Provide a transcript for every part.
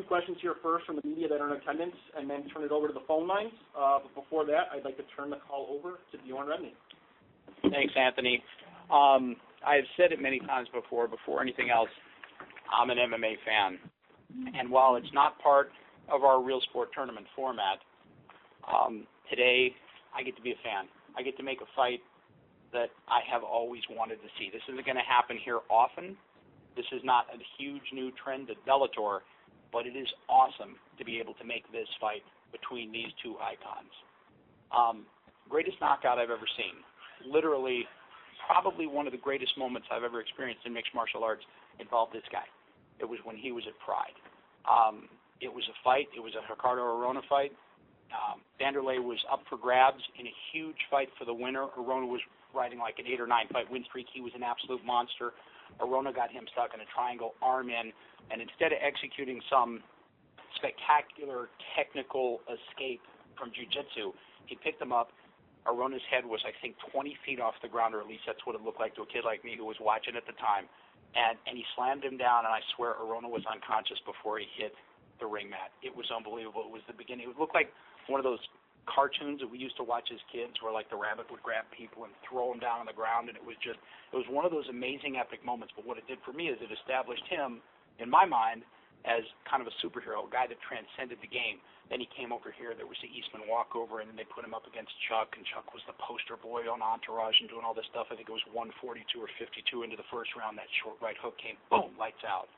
questions here first from the media that are in attendance, and then turn it over to the phone lines. But before that, I'd like to turn the call over to Bjorn Redney. Thanks, Anthony. I've said it many times before anything else, I'm an MMA fan. And while it's not part of our Real Sport tournament format, today I get to be a fan. I get to make a fight that I have always wanted to see. This isn't going to happen here often. This is not a huge new trend at Bellator, but it is awesome to be able to make this fight between these two icons. Greatest knockout I've ever seen. Literally, probably one of the greatest moments I've ever experienced in mixed martial arts involved this guy. It was when he was at Pride. It was a fight. It was a Ricardo Arona fight. Vanderlei was up for grabs in a huge fight for the winner. Arona was riding like an 8 or 9 fight win streak. He was an absolute monster. Arona got him stuck in a triangle, arm in, and instead of executing some spectacular technical escape from jiu-jitsu, he picked him up. Arona's head was, I think, 20 feet off the ground, or at least that's what it looked like to a kid like me who was watching at the time. And he slammed him down, and I swear Arona was unconscious before he hit the ring mat. It was unbelievable. It was the beginning. It looked like one of those cartoons that we used to watch as kids where like the rabbit would grab people and throw them down on the ground, and it was one of those amazing epic moments. But what it did for me is it established him, in my mind, as kind of a superhero, a guy that transcended the game. Then he came over here. There was the Eastman walkover, and then they put him up against Chuck, and Chuck was the poster boy on Entourage and doing all this stuff. I think it was 142 or 52 into the first round. That short right hook came, boom, lights out.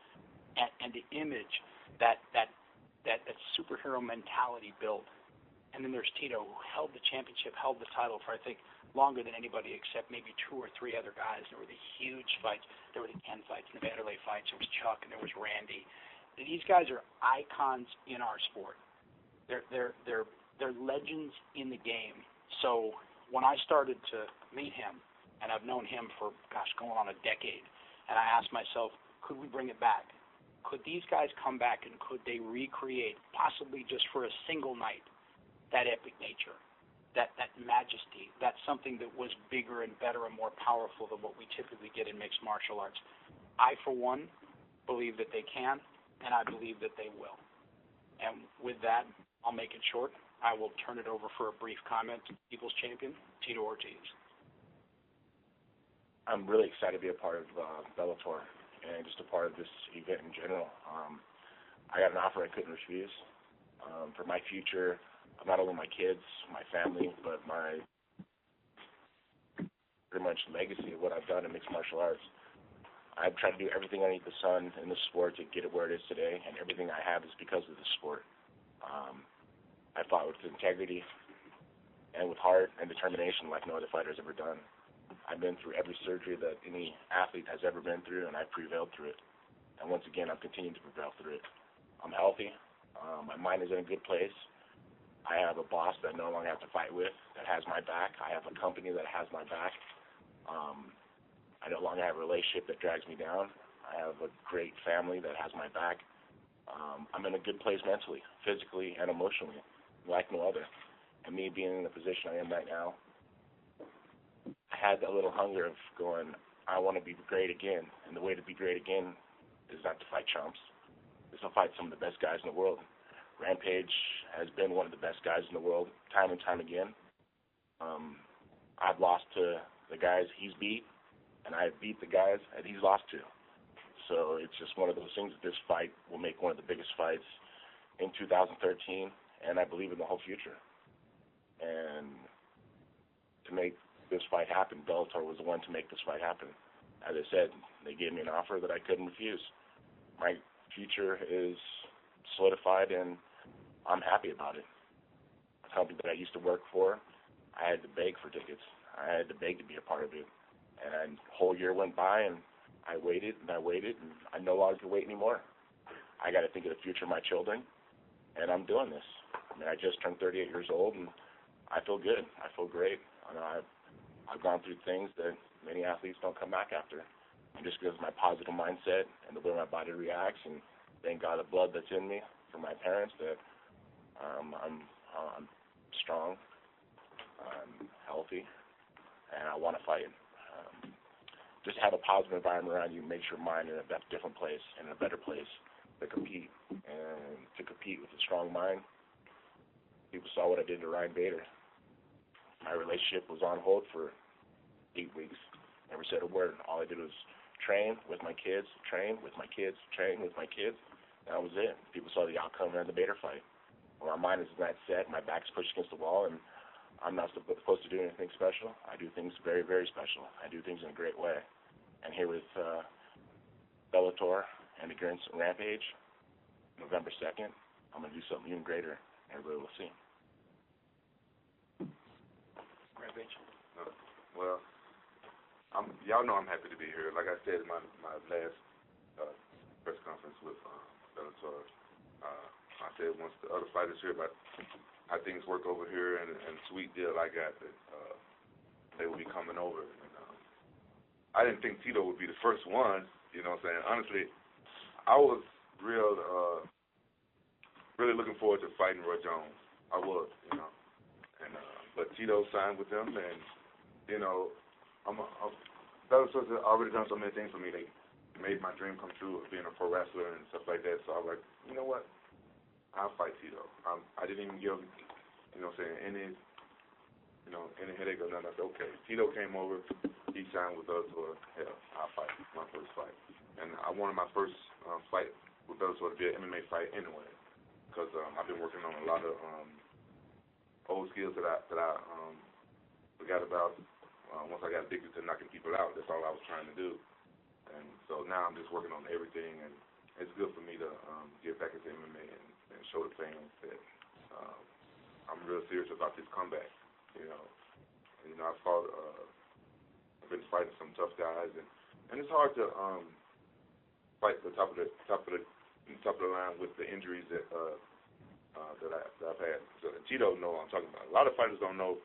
And the image, that superhero mentality built. And then there's Tito, who held the championship, held the title for, I think, longer than anybody except maybe 2 or 3 other guys. There were the huge fights. There were the Ken fights and the Vanderlei fights. There was Chuck, and there was Randy. These guys are icons in our sport. They're legends in the game. So when I started to meet him, and I've known him for, going on a decade, and I asked myself, could we bring it back? Could these guys come back, and could they recreate, possibly just for a single night, that epic nature, that majesty, that something that was bigger and better and more powerful than what we typically get in mixed martial arts? I, for one, believe that they can, and I believe that they will. And with that, I'll make it short. I will turn it over for a brief comment to People's Champion, Tito Ortiz. I'm really excited to be a part of Bellator and just a part of this event in general. I got an offer I couldn't refuse for my future, not only my kids, my family, but my pretty much legacy of what I've done in mixed martial arts. I've tried to do everything underneath the sun in the sport to get it where it is today, and everything I have is because of the sport. I fought with integrity and with heart and determination like no other fighter has ever done. I've been through every surgery that any athlete has ever been through, and I've prevailed through it. And once again, I'm continuing to prevail through it. I'm healthy. My mind is in a good place. I have a boss that I no longer have to fight with, that has my back. I have a company that has my back. I no longer have a relationship that drags me down. I have a great family that has my back. I'm in a good place mentally, physically, and emotionally, like no other. And me being in the position I am right now, I had that little hunger of going, I want to be great again. And the way to be great again is not to fight chumps. It's to fight some of the best guys in the world. Rampage has been one of the best guys in the world time and time again. I've lost to the guys he's beat, and I've beat the guys that he's lost to. So it's just one of those things that this fight will make one of the biggest fights in 2013, and I believe in the whole future. And to make this fight happen, Bellator was the one to make this fight happen. As I said, they gave me an offer that I couldn't refuse. My future is solidified, and I'm happy about it. A company that I used to work for, I had to beg for tickets. I had to beg to be a part of it. And a whole year went by, and I waited, and I no longer can wait anymore. I got to think of the future of my children, and I'm doing this. I mean, I just turned 38 years old, and I feel good. I feel great. I know I've gone through things that many athletes don't come back after. And just because of my positive mindset and the way my body reacts, and thank God the blood that's in me from my parents, that I'm strong, I'm healthy, and I want to fight. Just have a positive environment around you makes your mind in a different place, in a better place. to compete, and to compete with a strong mind. People saw what I did to Ryan Bader. My relationship was on hold for 8 weeks. Never said a word. All I did was train with my kids, train with my kids, train with my kids. That was it. People saw the outcome of the Bader fight. Well, my mind is not set. My back's pushed against the wall, and I'm not supposed to do anything special. I do things very, very special. I do things in a great way. And here with Bellator and against Rampage, November 2nd, I'm going to do something even greater. Everybody will see. Rampage. Well, y'all know I'm happy to be here. Like I said in my last press conference with Bellator, I said once the other fighters hear about how things work over here and the sweet deal I got, that they will be coming over. And, I didn't think Tito would be the first one, you know what I'm saying? Honestly, I was really looking forward to fighting Roy Jones. I was, you know. And but Tito signed with them, and, you know, Bellator has already done so many things for me. They made my dream come true of being a pro wrestler and stuff like that. So I was like, you know what? I'll fight Tito. I didn't even give, you know what I'm saying, any headache or nothing. I said, okay. Tito came over. He signed with Bellator. Hell, I'll fight my first fight. And I wanted my first fight with Bellator to be an MMA fight anyway, because I've been working on a lot of old skills that I forgot about once I got addicted to knocking people out. That's all I was trying to do. And so now I'm just working on everything, and it's good for me to get back into MMA and show the fans that I'm real serious about this comeback. You know, I've been fighting some tough guys, and it's hard to fight the top of the line with the injuries that I've had. So Tito know what I'm talking about. A lot of fighters don't know.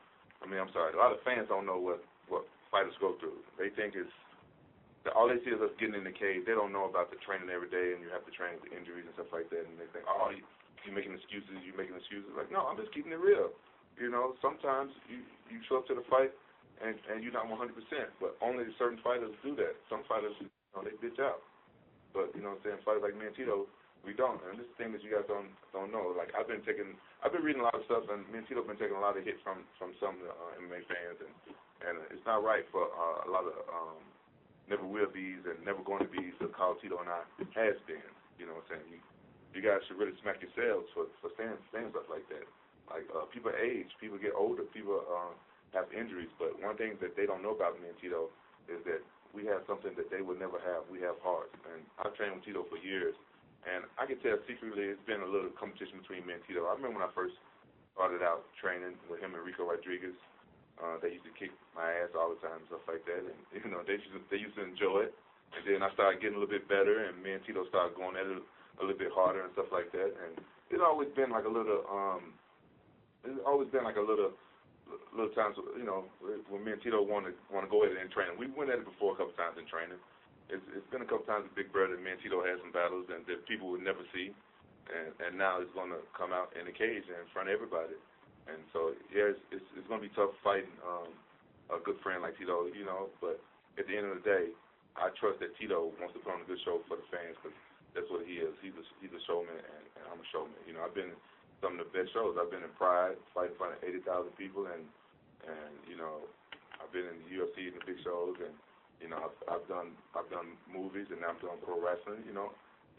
A lot of fans don't know what fighters go through. They think all they see is us getting in the cage. They don't know about the training every day, and you have to train with the injuries and stuff like that. And they think, oh, you're making excuses. Like, no, I'm just keeping it real. You know, sometimes you show up to the fight and you're not 100%, but only certain fighters do that. Some fighters, you know, they bitch out. But, you know what I'm saying, fighters like me and Tito, we don't. And this is the thing that you guys don't know. Like, I've been reading a lot of stuff, and me and Tito have been taking a lot of hits from some of the MMA fans, and it's not right for a lot of never will be's and never going to be's to call Tito and I has been. You know what I'm saying? You guys should really smack yourselves for saying stuff like that. Like, people age, people get older, people have injuries, but one thing that they don't know about me and Tito is that we have something that they would never have. We have heart. And I've trained with Tito for years, and I can tell secretly it's been a little competition between me and Tito. I remember when I first started out training with him and Rico Rodriguez. They used to kick my ass all the time and stuff like that, and, you know, they used to enjoy it. And then I started getting a little bit better, and me and Tito started going at it a little bit harder and stuff like that. And it's always been like a little times, you know, when me and Tito want to go at it in training. We went at it before a couple times in training. It's been a couple times with Big Brother. Me and Tito had some battles that people would never see, and now it's going to come out in the cage in front of everybody. And so, yeah, it's going to be tough fighting a good friend like Tito, you know. But at the end of the day, I trust that Tito wants to put on a good show for the fans, because that's what he is. He's a showman, and I'm a showman. You know, I've been in some of the best shows. I've been in Pride, fighting in front of 80,000 people, and you know, I've been in the UFC and the big shows, and you know, I've done movies, and now I'm doing pro wrestling. You know,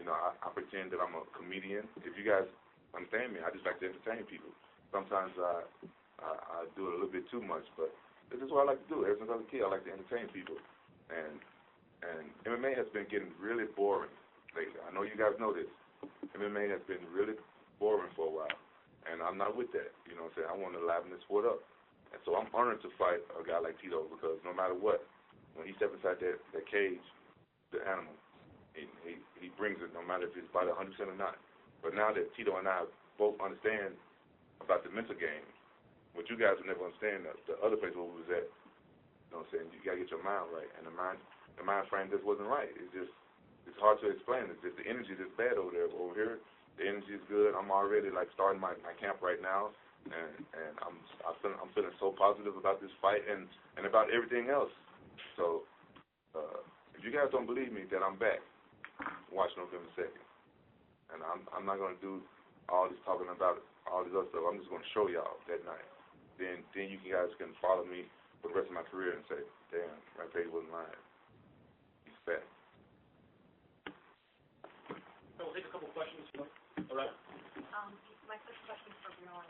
I pretend that I'm a comedian. If you guys understand me, I just like to entertain people. Sometimes I do it a little bit too much, but this is what I like to do. Ever since I was a kid, I like to entertain people, and MMA has been getting really boring lately. I know you guys know this. MMA has been really boring for a while, and I'm not with that. You know what I'm saying? I want to liven this sport up. And so I'm honored to fight a guy like Tito, because no matter what, when he steps inside that cage, the animal, he brings it, no matter if it's about 100% or not. But now that Tito and I both understand about the mental game, what you guys will never understand, the other place where we was at, you know what I'm saying, you got to get your mind right. And the mind frame just wasn't right. It's hard to explain. It's just the energy is bad over there. Over here, the energy is good. I'm already like starting my camp right now, and I'm feeling so positive about this fight and about everything else. So if you guys don't believe me that I'm back, watch November 2nd. And I'm not going to do all this talking about all this other stuff. I'm just going to show y'all that night. Then you guys can follow me for the rest of my career and say, damn, Rampage wasn't lying. He's fat. So we'll take a couple questions. All right. My first question is for Bjorn.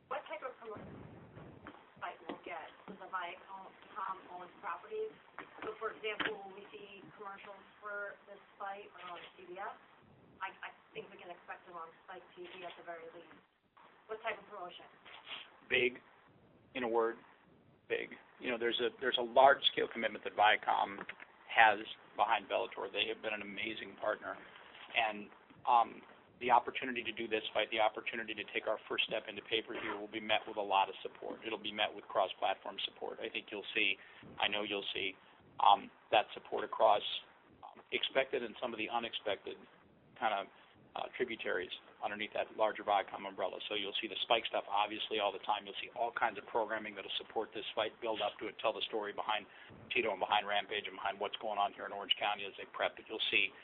What type of promotion site will get with the Viacom-owned properties? So, for example, will we see commercials for this site on CBS? I think we can expect them on Spike TV at the very least. What type of promotion? Big, in a word, big. You know, there's a large-scale commitment that Viacom has behind Bellator. They have been an amazing partner, and the opportunity to do this fight, the opportunity to take our first step into pay-per-view will be met with a lot of support. It'll be met with cross-platform support. I think you'll see, I know you'll see, that support across expected and some of the unexpected kind of tributaries underneath that larger Viacom umbrella. So you'll see the Spike stuff obviously all the time. You'll see all kinds of programming that'll support this fight, build up to it, tell the story behind Tito and behind Rampage and behind what's going on here in Orange County as they prep. But you'll see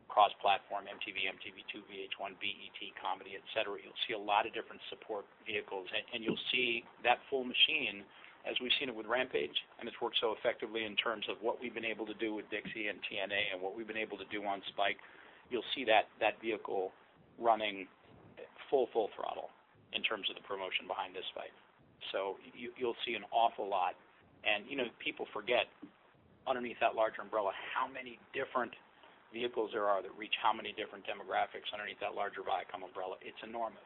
cross-platform, MTV, MTV2, VH1, BET, comedy, etc. You'll see a lot of different support vehicles, and you'll see that full machine as we've seen it with Rampage, and it's worked so effectively in terms of what we've been able to do with Dixie and TNA and what we've been able to do on Spike. You'll see that vehicle running full throttle in terms of the promotion behind this fight. So you'll see an awful lot. And, you know, people forget underneath that larger umbrella how many different vehicles there are that reach how many different demographics underneath that larger Viacom umbrella. It's enormous.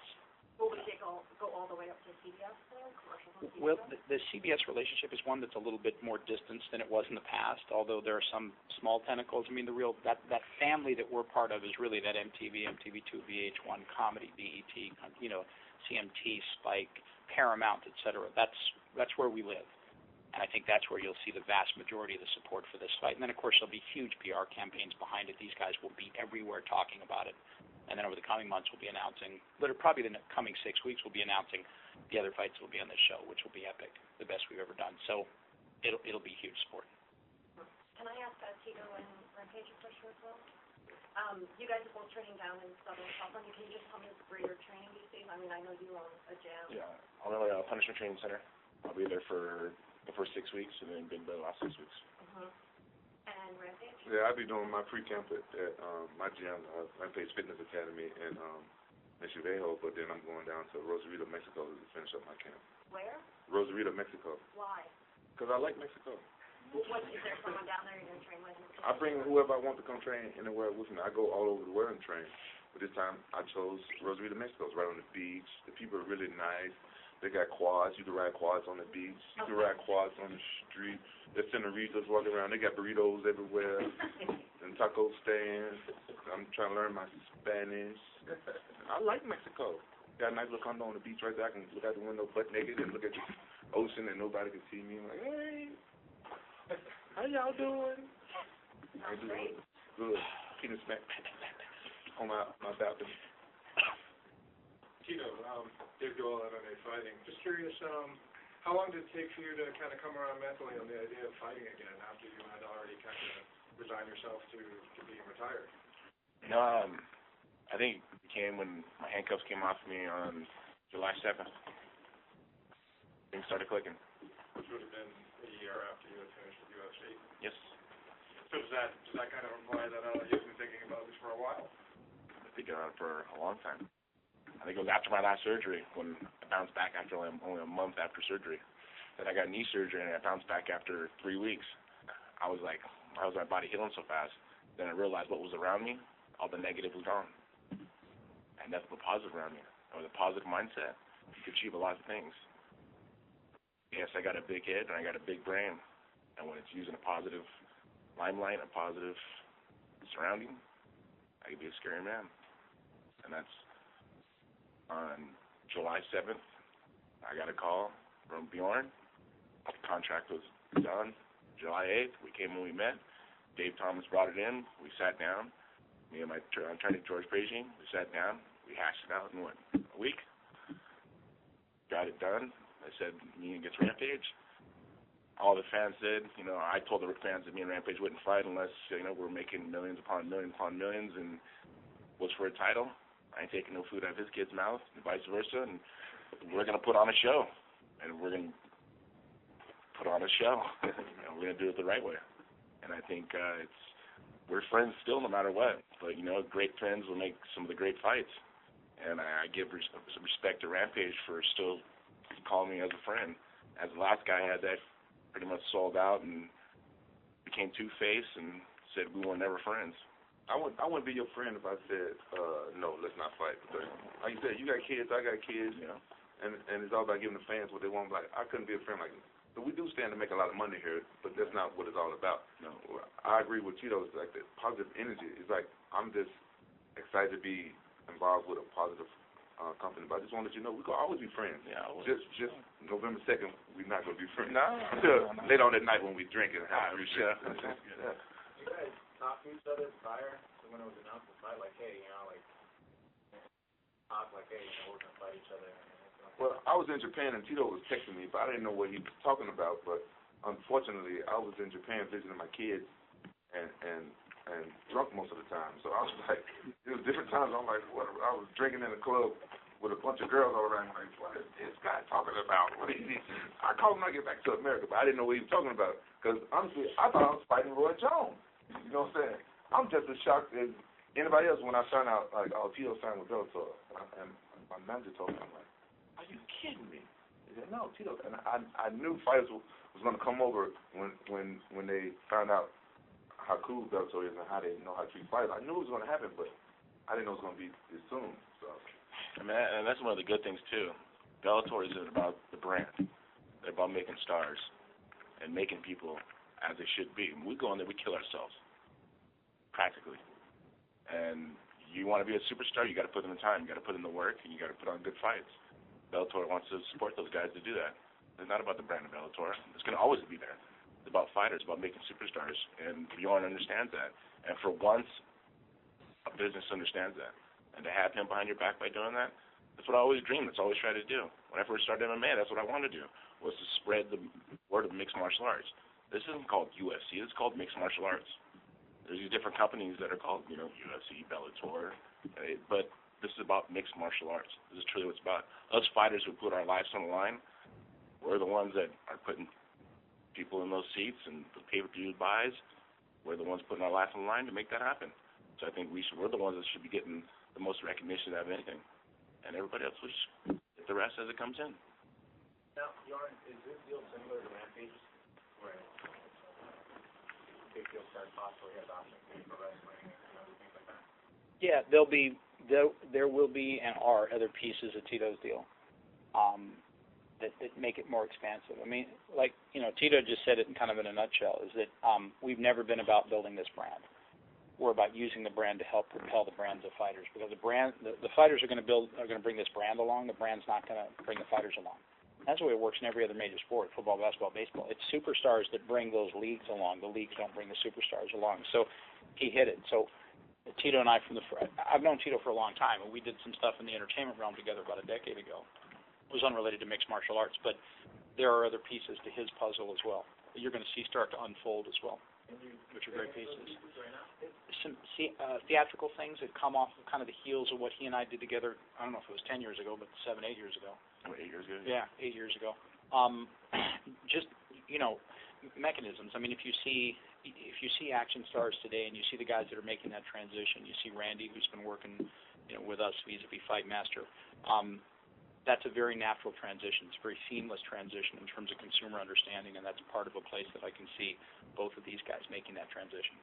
Will it go all the way up to CBS, though? Commercials on CBS? Well, the CBS relationship is one that's a little bit more distant than it was in the past, although there are some small tentacles. I mean, the real that family that we're part of is really that MTV, MTV2, VH1, comedy, BET, you know, CMT, Spike, Paramount, etc. That's where we live. And I think that's where you'll see the vast majority of the support for this fight. And then, of course, there'll be huge PR campaigns behind it. These guys will be everywhere talking about it. And then over the coming months, we'll be announcing, probably the coming 6 weeks, we'll be announcing the other fights that will be on this show, which will be epic, the best we've ever done. So it'll be huge sport. Can I ask Tito and Rampage a question as well? You guys are both training down in Southern California. Can you just tell me where you're training these days? I mean, I know you own a gym. Yeah, I'm at a Punishment Training Center. I'll be there for the first 6 weeks and then been the last 6 weeks. And Rampage? Yeah, I'll be doing my pre-camp at my gym, Rampage Fitness Academy in Michoacán, but then I'm going down to Rosarito, Mexico to finish up my camp. Where? Rosarito, Mexico. Why? Because I like Mexico. Is there someone down there you're going to train with? I bring whoever I want to come train anywhere with me. I go all over the world and train. But this time I chose Rosarito, Mexico. It's right on the beach. The people are really nice. They got quads. You can ride quads on the beach. You can ride quads on the street. There's senoritas walking around. They got burritos everywhere and taco stands. I'm trying to learn my Spanish. I like Mexico. Got a nice little condo on the beach right there. I can look out the window butt naked and look at the ocean and nobody can see me. I'm like, hey, how y'all doing? I do good. Penis smack on my balcony. Tito, Dave Doyle, MMA Fighting. Just curious, how long did it take for you to kind of come around mentally on the idea of fighting again after you had already kind of resigned yourself to being retired? I think it came when my handcuffs came off me on July 7th. Things started clicking. Which would have been a year after you had finished with UFC. Yes. So does that kind of imply that you've been thinking about this for a while? I've been thinking about it for a long time. I think it was after my last surgery when I bounced back after only a month after surgery. Then I got knee surgery and I bounced back after 3 weeks. I was like, why was my body healing so fast? Then I realized what was around me, all the negative was gone. And that's the positive around me. I was a positive mindset. You could achieve a lot of things. Yes, I got a big head and I got a big brain. And when it's using a positive limelight, a positive surrounding, I could be a scary man. And that's on July 7th, I got a call from Bjorn. The contract was done. July 8th, we came and we met. Dave Thomas brought it in. We sat down. Me and my attorney, George Beijing, we sat down. We hashed it out in, a week? Got it done. I said, me against Rampage. all the fans did. You know, I told the fans that me and Rampage wouldn't fight unless, you know, we're making millions upon millions and was for a title. I ain't taking no food out of his kid's mouth and vice versa, and we're going to put on a show, and we're going to put on a show. You know, we're going to do it the right way. And I think we're friends still no matter what, but, you know, great friends will make some of the great fights. And I give some respect to Rampage for still calling me as a friend. As the last guy had that pretty much sold out and became two-faced and said we were never friends. I wouldn't be your friend if I said, no, let's not fight. Because, like you said, you got kids, I got kids, Yeah. and it's all about giving the fans what they want. Like, I couldn't be a friend like him. But we do stand to make a lot of money here, but that's not what it's all about. No. I agree with Tito. It's like the positive energy. It's like I'm just excited to be involved with a positive company. But I just want to let you know we can always be friends. Yeah, always. Just November 2nd, we're not going to be friends. No. Later on that night when we drink and have Yeah. yeah. You guys talk to each other prior to when it was announced to fight, like, hey, you know, like, talk like, hey, you know, we're going to fight each other. Well, I was in Japan and Tito was texting me, but I didn't know what he was talking about. But unfortunately, I was in Japan visiting my kids and drunk most of the time. So I was like, it was different times. I'm like, what? I was drinking in a club with a bunch of girls all around. I'm like, what is this guy talking about? What is he? I called him when I get back to America, but I didn't know what he was talking about because honestly, I thought I was fighting Roy Jones. You know what I'm saying? I'm just as shocked as anybody else when I found out, like, oh, Tito signed with Bellator. And my manager told me, I'm like, are you kidding me? He said, no, Tito. And I knew fighters was going to come over when they found out how cool Bellator is and how they know how to treat fighters. I knew it was going to happen, but I didn't know it was going to be this soon. So, I mean, and that's one of the good things, too. Bellator isn't about the brand. They're about making stars and making people as they should be. When we go in there, we kill ourselves, practically. And you want to be a superstar, you got to put in the time, you got to put in the work, and you got to put on good fights. Bellator wants to support those guys to do that. It's not about the brand of Bellator. It's going to always be there. It's about fighters, about making superstars, and Bjorn understands that. And for once, a business understands that. And to have him behind your back by doing that, that's what I always dreamed. That's what I always tried to do. When I first started MMA, that's what I wanted to do, was to spread the word of mixed martial arts. This isn't called UFC. It's called mixed martial arts. There's these different companies that are called, you know, UFC, Bellator, but this is about mixed martial arts. This is truly what it's about. Us fighters who put our lives on the line, we're the ones that are putting people in those seats and the pay-per-view buys. We're the ones putting our lives on the line to make that happen. So I think we're the ones that should be getting the most recognition out of anything. And everybody else will just get the rest as it comes in. Now, Bjorn, is this deal similar to Rampage, where big deal starts possibly has options for wrestling and other things like that? Yeah, there will be and are other pieces of Tito's deal that make it more expansive. I mean, like, you know, Tito just said it in kind of in a nutshell, is that we've never been about building this brand. We're about using the brand to help propel the brands of fighters, because the fighters are going to bring this brand along. The brand's not going to bring the fighters along. That's the way it works in every other major sport: football, basketball, baseball. It's superstars that bring those leagues along. The leagues don't bring the superstars along. So he hit it. So Tito and I've known Tito for a long time, and we did some stuff in the entertainment realm together about a decade ago. It was unrelated to mixed martial arts, but there are other pieces to his puzzle as well that you're going to see start to unfold as well, which are great pieces. Some theatrical things that come off of kind of the heels of what he and I did together. I don't know if it was 10 years ago, but 7, 8 years ago. 8 years ago? Yeah, 8 years ago. Just, you know, mechanisms. I mean, if you see action stars today, and you see the guys that are making that transition, you see Randy, who's been working, you know, with us vis-a-vis Fight Master. That's a very natural transition. It's a very seamless transition in terms of consumer understanding, and that's part of a place that I can see both of these guys making that transition.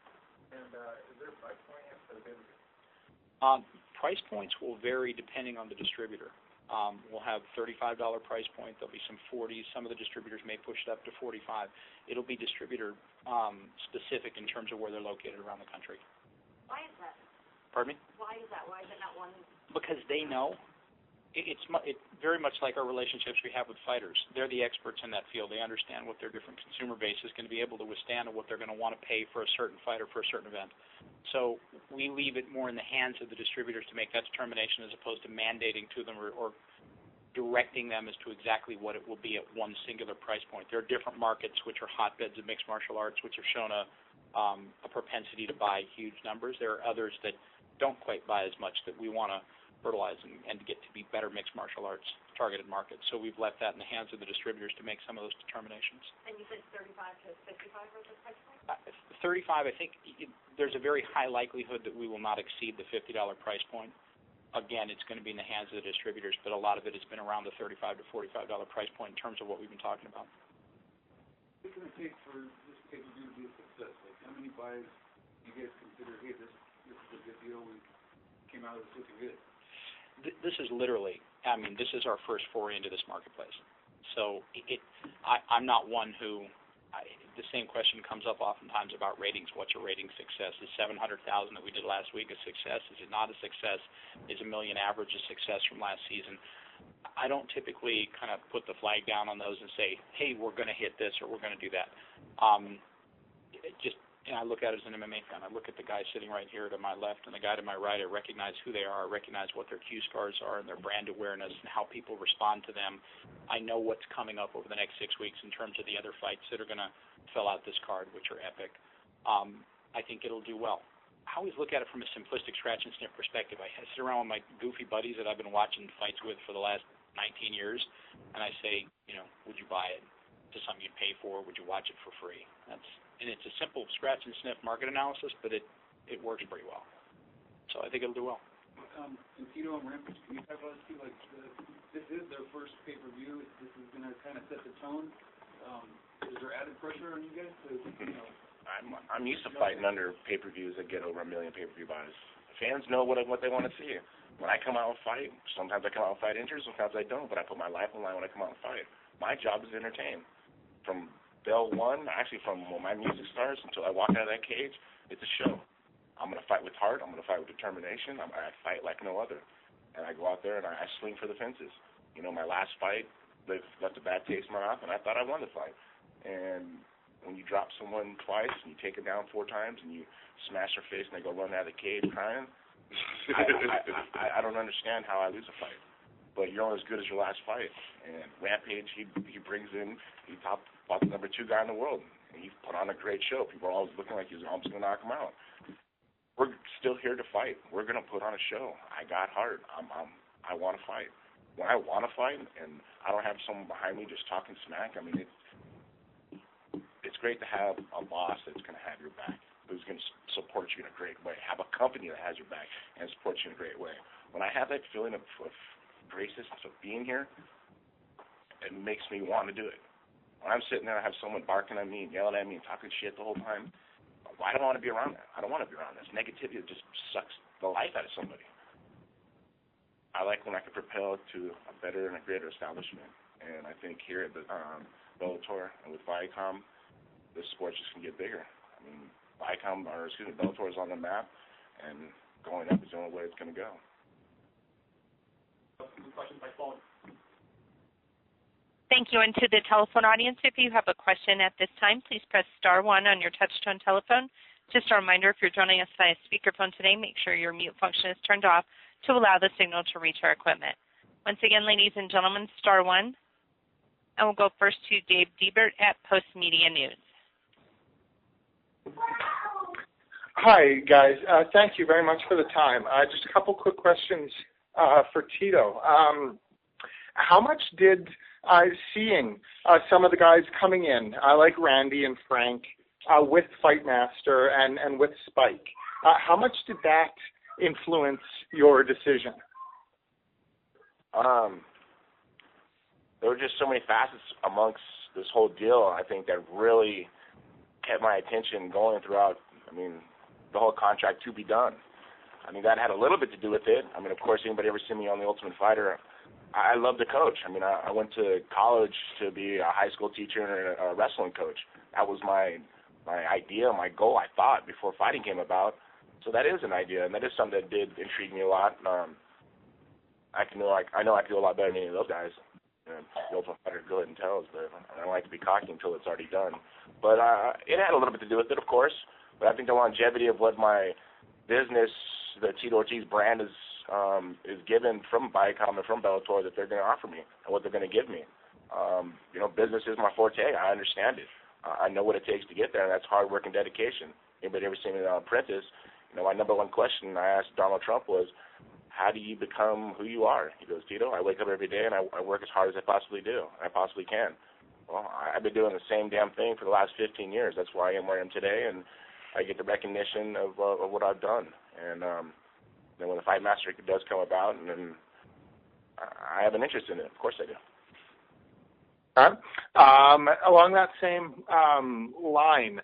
And is there a price point yet for the pay-per-view? Price points will vary depending on the distributor. We'll have $35 price point. There'll be some 40s. Some of the distributors may push it up to 45. It'll be distributor specific in terms of where they're located around the country. Why is that? Pardon me? Why is that? Why is it not one? Because they know. It's very much like our relationships we have with fighters. They're the experts in that field. They understand what their different consumer base is going to be able to withstand and what they're going to want to pay for a certain fighter for a certain event. So we leave it more in the hands of the distributors to make that determination, as opposed to mandating to them or directing them as to exactly what it will be at one singular price point. There are different markets which are hotbeds of mixed martial arts, which have shown a propensity to buy huge numbers. There are others that don't quite buy as much, that we want to fertilize and get to be better mixed martial arts targeted markets. So we've left that in the hands of the distributors to make some of those determinations. And you said 35 to 55 was the price point? 35, I think there's a very high likelihood that we will not exceed the $50 price point. Again, it's going to be in the hands of the distributors, but a lot of it has been around the $35 to $45 price point in terms of what we've been talking about. What's it going to take for this pay-per-view to be a success? Like, how many buys do you guys consider, hey, this is a good deal, we came out of this looking good? This is literally, this is our first foray into this marketplace. So I'm not one who, the same question comes up oftentimes about ratings. What's a rating success? Is 700,000 that we did last week a success? Is it not a success? Is $1 million average a success from last season? I don't typically kind of put the flag down on those and say, hey, we're going to hit this or we're going to do that. And I look at it as an MMA fan. I look at the guy sitting right here to my left and the guy to my right. I recognize who they are. I recognize what their cue scars are and their brand awareness and how people respond to them. I know what's coming up over the next 6 weeks in terms of the other fights that are going to fill out this card, which are epic. I think it'll do well. I always look at it from a simplistic scratch and sniff perspective. I sit around with my goofy buddies that I've been watching fights with for the last 19 years, and I say, would you buy it? Is it something you'd pay for? Would you watch it for free? And it's a simple scratch and sniff market analysis, but it works pretty well. So I think it'll do well. And Tito and Rampage, can you talk about this too? Like, this is their first pay-per-view. This is going to kind of set the tone. Is there added pressure on you guys to, I'm used to fighting under pay-per-views that get over 1 million pay-per-view buys. Fans know what they want to see. When I come out and fight, sometimes I come out and fight injured, sometimes I don't, but I put my life on the line when I come out and fight. My job is to entertain. From Bell 1, actually from when my music starts until I walk out of that cage, it's a show. I'm going to fight with heart. I'm going to fight with determination. I fight like no other. And I go out there and I swing for the fences. My last fight left a bad taste in my mouth, and I thought I won the fight. And when you drop someone twice and you take it down 4 times and you smash their face and they go run out of the cage crying, I don't understand how I lose a fight. But you're only as good as your last fight. And Rampage, he brings in, he about the number 2 guy in the world. And he put on a great show. People are always looking like he's almost going to knock him out. We're still here to fight. We're going to put on a show. I got heart. I want to fight. When I want to fight and I don't have someone behind me just talking smack, it's great to have a boss that's going to have your back, who's going to support you in a great way, have a company that has your back and supports you in a great way. When I have that feeling of graciousness of being here, it makes me want to do it. When I'm sitting there and I have someone barking at me and yelling at me and talking shit the whole time, I don't want to be around that. I don't want to be around this. Negativity just sucks the life out of somebody. I like when I can propel to a better and a greater establishment. And I think here at the Bellator and with Viacom, this sport just can get bigger. Bellator is on the map, and going up is the only way it's going to go. Questions by phone. Thank you. And to the telephone audience, if you have a question at this time, please press *1 on your touch-tone telephone. Just a reminder, if you're joining us via speakerphone today, make sure your mute function is turned off to allow the signal to reach our equipment. Once again, ladies and gentlemen, *1. And we'll go first to Dave Diebert at Post Media News. Hi, guys. Thank you very much for the time. Just a couple quick questions for Tito. How much did seeing some of the guys coming in, like Randy and Frank, with Fightmaster and with Spike, how much did that influence your decision? There were just so many facets amongst this whole deal, I think, that really kept my attention going throughout, the whole contract to be done. That had a little bit to do with it. Of course, anybody ever seen me on The Ultimate Fighter, I love to coach. I went to college to be a high school teacher and a wrestling coach. That was my idea, my goal, I thought, before fighting came about. So that is an idea, and that is something that did intrigue me a lot. I know I can do a lot better than any of those guys. The Ultimate Fighter, go ahead and tell us, but I don't like to be cocky until it's already done. But it had a little bit to do with it, of course. But I think the longevity of what my business, the Tito Ortiz brand, is is given from Viacom and from Bellator that they're going to offer me and what they're going to give me. Business is my forte. I understand it. I know what it takes to get there, and that's hard work and dedication. Anybody ever seen me on Apprentice? My number one question I asked Donald Trump was, how do you become who you are? He goes, Tito, I wake up every day and I work as hard as I possibly do. I possibly can. Well, I've been doing the same damn thing for the last 15 years. That's why I am where I am today, and I get the recognition of what I've done. And then when the Fight Master does come about, and then I have an interest in it. Of course I do. Along that same line,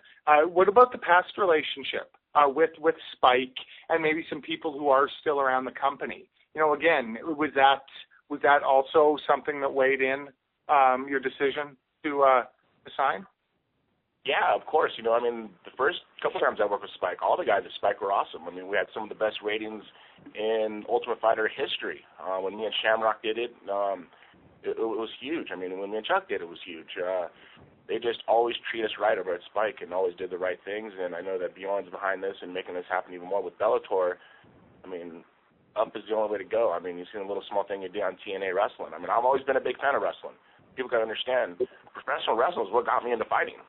what about the past relationship with Spike and maybe some people who are still around the company? Again, was that also something that weighed in your decision to sign? Yeah, of course. The first couple times I worked with Spike, all the guys at Spike were awesome. We had some of the best ratings in Ultimate Fighter history. When me and Shamrock did it, it was huge. When me and Chuck did it was huge. They just always treat us right over at Spike and always did the right things. And I know that Bjorn's behind this and making this happen even more with Bellator. Up is the only way to go. You've seen a little small thing you did on TNA wrestling. I've always been a big fan of wrestling. People got to understand, professional wrestling is what got me into fighting.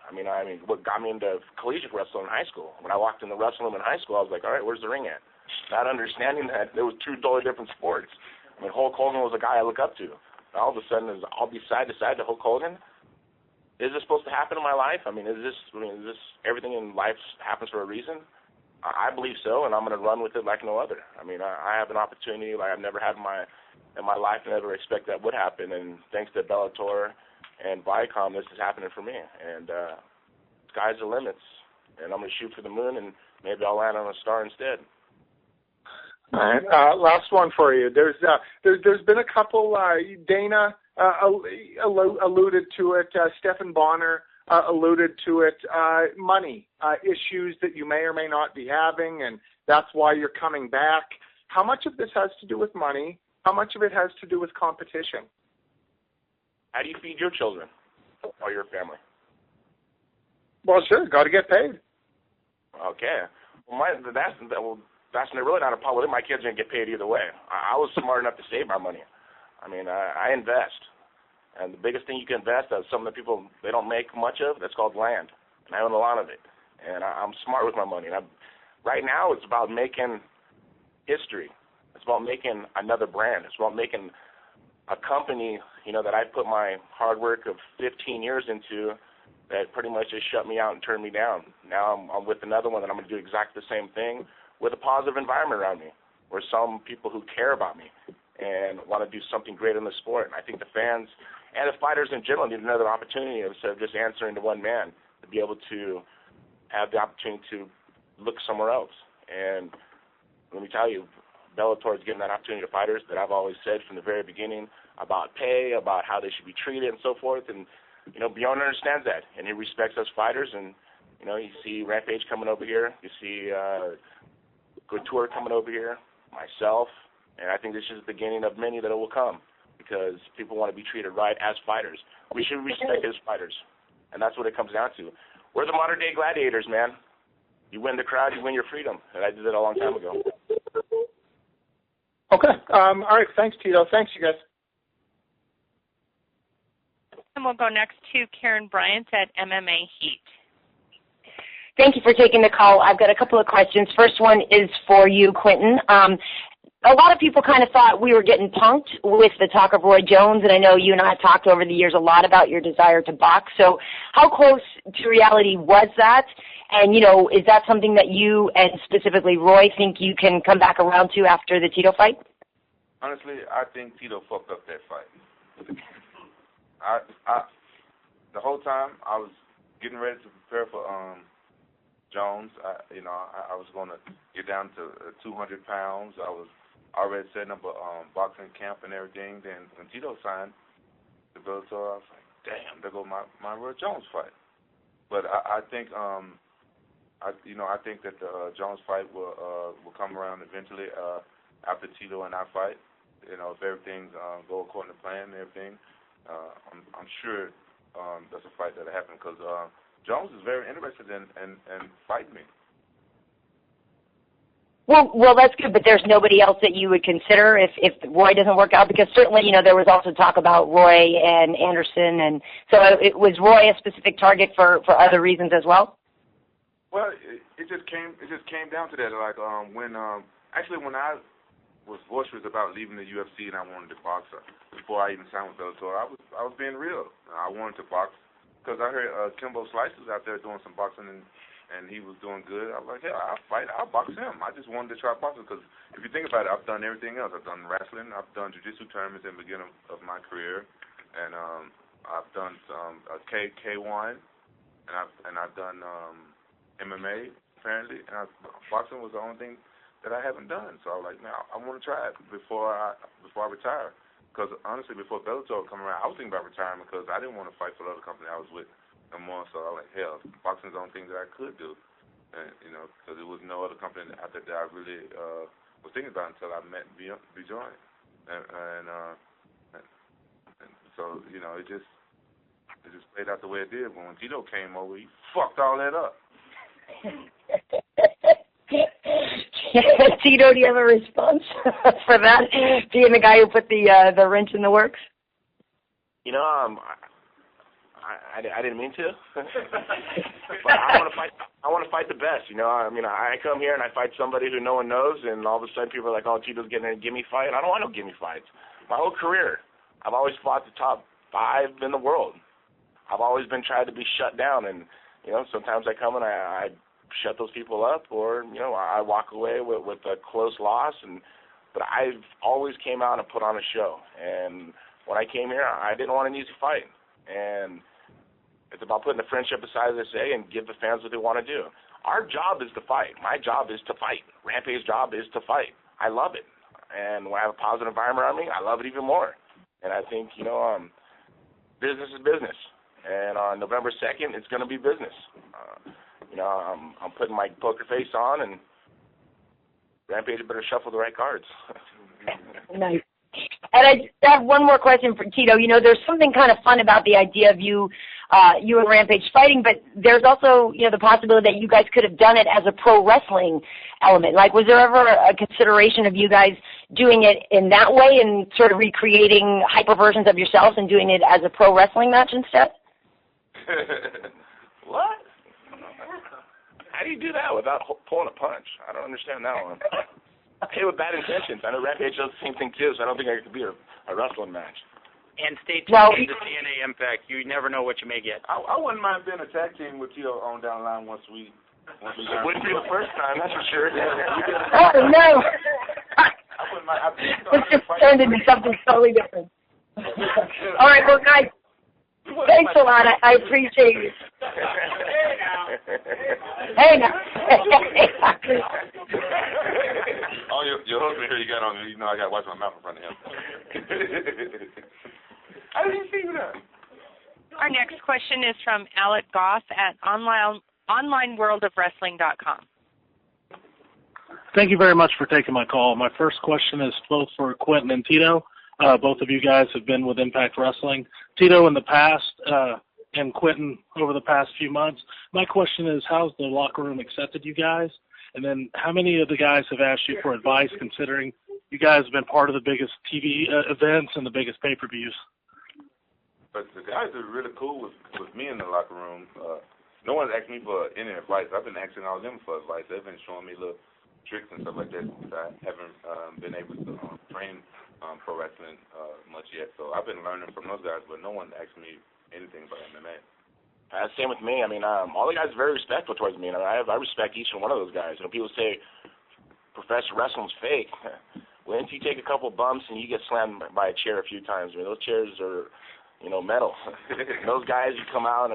What got me into collegiate wrestling in high school. When I walked in the wrestling room in high school, I was like, all right, where's the ring at? Not understanding that there was two totally different sports. Hulk Hogan was a guy I look up to. All of a sudden, I'll be side to side to Hulk Hogan. Is this supposed to happen in my life? Is this everything in life happens for a reason? I believe so, and I'm going to run with it like no other. I have an opportunity like I've never had in my life, and never expect that would happen. And thanks to Bellator and Viacom, this is happening for me. And sky's the limits. And I'm going to shoot for the moon, and maybe I'll land on a star instead. All right. Last one for you. There's been a couple. Dana alluded to it. Stephen Bonner alluded to it. Money issues that you may or may not be having, and that's why you're coming back. How much of this has to do with money? How much of it has to do with competition? How do you feed your children or your family? Well, sure. Got to get paid. Okay. That's really not a problem. My kids are going to get paid either way. I was smart enough to save my money. I invest. And the biggest thing you can invest is some of the people, they don't make much of, that's called land. And I own a lot of it. And I'm smart with my money. And right now it's about making history. It's about making another brand. It's about making a company, that I put my hard work of 15 years into that pretty much just shut me out and turned me down. Now I'm with another one that I'm going to do exactly the same thing with a positive environment around me, where some people who care about me and want to do something great in the sport. And I think the fans and the fighters in general need another opportunity instead of just answering to one man, to be able to have the opportunity to look somewhere else. And let me tell you, Bellator is giving that opportunity to fighters that I've always said from the very beginning about pay, about how they should be treated and so forth. And, Bjorn understands that, and he respects us fighters. And, you see Rampage coming over here. You see Couture coming over here, myself. And I think this is the beginning of many that will come, because people want to be treated right as fighters. We should respect as fighters. And that's what it comes down to. We're the modern-day gladiators, man. You win the crowd, you win your freedom. And I did that a long time ago. Okay. All right. Thanks, Tito. Thanks, you guys. And we'll go next to Karen Bryant at MMA Heat. Thank you for taking the call. I've got a couple of questions. First one is for you, Quentin. A lot of people kind of thought we were getting punked with the talk of Roy Jones, and I know you and I have talked over the years a lot about your desire to box. So how close to reality was that? And, is that something that you and specifically Roy think you can come back around to after the Tito fight? Honestly, I think Tito fucked up that fight. The whole time I was getting ready to prepare for Jones. I was going to get down to 200 pounds. I was already setting up a boxing camp and everything. Then when Tito signed the Bellator, I was like, damn, there goes my Roy Jones fight. But I think I think that the Jones fight will come around eventually after Tito and I fight. If everything's go according to plan and everything, I'm sure that's a fight that'll happen, because Jones is very interested in fighting me. Well, that's good, but there's nobody else that you would consider if Roy doesn't work out? Because certainly, there was also talk about Roy and Anderson, and so was Roy a specific target for other reasons as well? Well, it just came down to that. Like when I was boisterous about leaving the UFC and I wanted to box before I even signed with Bellator, I was being real. I wanted to box because I heard Kimbo Slice was out there doing some boxing and he was doing good. I was like, hell, I'll box him. I just wanted to try boxing because if you think about it, I've done everything else. I've done wrestling. I've done jiu-jitsu tournaments in the beginning of my career, and I've done some K1, and I've done MMA apparently. And boxing was the only thing that I haven't done. So I was like, man, I want to try it before I retire. Because honestly, before Bellator come around, I was thinking about retiring because I didn't want to fight for the other company I was with no more. So I was like, hell, boxing is the only thing that I could do. And, because there was no other company out there that I really was thinking about until I met Bjorn. And so, it just played out the way it did. But when Tito came over, he fucked all that up. Tito, do you have a response for that? Being the guy who put the wrench in the works? I didn't mean to, but I want to fight the best. I come here and I fight somebody who no one knows, and all of a sudden people are like, "Oh, Tito's getting a gimme fight." I don't want no gimme fights. My whole career, I've always fought the top 5 in the world. I've always been tried to be shut down, and sometimes I come and I shut those people up, or I walk away with a close loss. But I've always came out and put on a show. And when I came here, I didn't want an easy fight. And it's about putting the friendship aside, as they say, and give the fans what they want to do. Our job is to fight. My job is to fight. Rampage's job is to fight. I love it. And when I have a positive environment around me, I love it even more. And I think, business is business. And on November 2nd, it's going to be business. I'm putting my poker face on, and Rampage better shuffle the right cards. Nice. And I have one more question for Tito. There's something kind of fun about the idea of you and Rampage fighting, but there's also, the possibility that you guys could have done it as a pro wrestling element. Like, was there ever a consideration of you guys doing it in that way and sort of recreating hyper versions of yourselves and doing it as a pro wrestling match instead? What? How do you do that without pulling a punch? I don't understand that one. Hey, with bad intentions. I know Rampage does the same thing too, so I don't think it could be a wrestling match. And stay tuned to TNA Impact. You never know what you may get. I wouldn't mind being a tag team with Tito on down the line once we it wouldn't be the first time, that's for sure. Oh, no. I wouldn't mind. It's just turned into something totally different. All right, well, guys, thanks a lot. I appreciate it. Hey, now. Oh, your husband here, you got on, I got to watch my mouth in front of him. How did you see that? Our next question is from Alec Goff at onlineworldofwrestling.com. Thank you very much for taking my call. My first question is both for Quentin and Tito. Both of you guys have been with Impact Wrestling. Tito in the past and Quentin over the past few months. My question is, how's the locker room accepted you guys? And then how many of the guys have asked you for advice, considering you guys have been part of the biggest TV events and the biggest pay-per-views? But the guys are really cool with me in the locker room. No one's asked me for any advice. I've been asking all of them for advice. They've been showing me little tricks and stuff like that. I haven't been able to train pro wrestling much yet. So I've been learning from those guys, but no one asked me anything about MMA. Same with me. I mean, all the guys are very respectful towards me, and I respect each and one of those guys. People say professional wrestling's fake. Once you take a couple bumps and you get slammed by a chair a few times, those chairs are, metal. Those guys, you come out,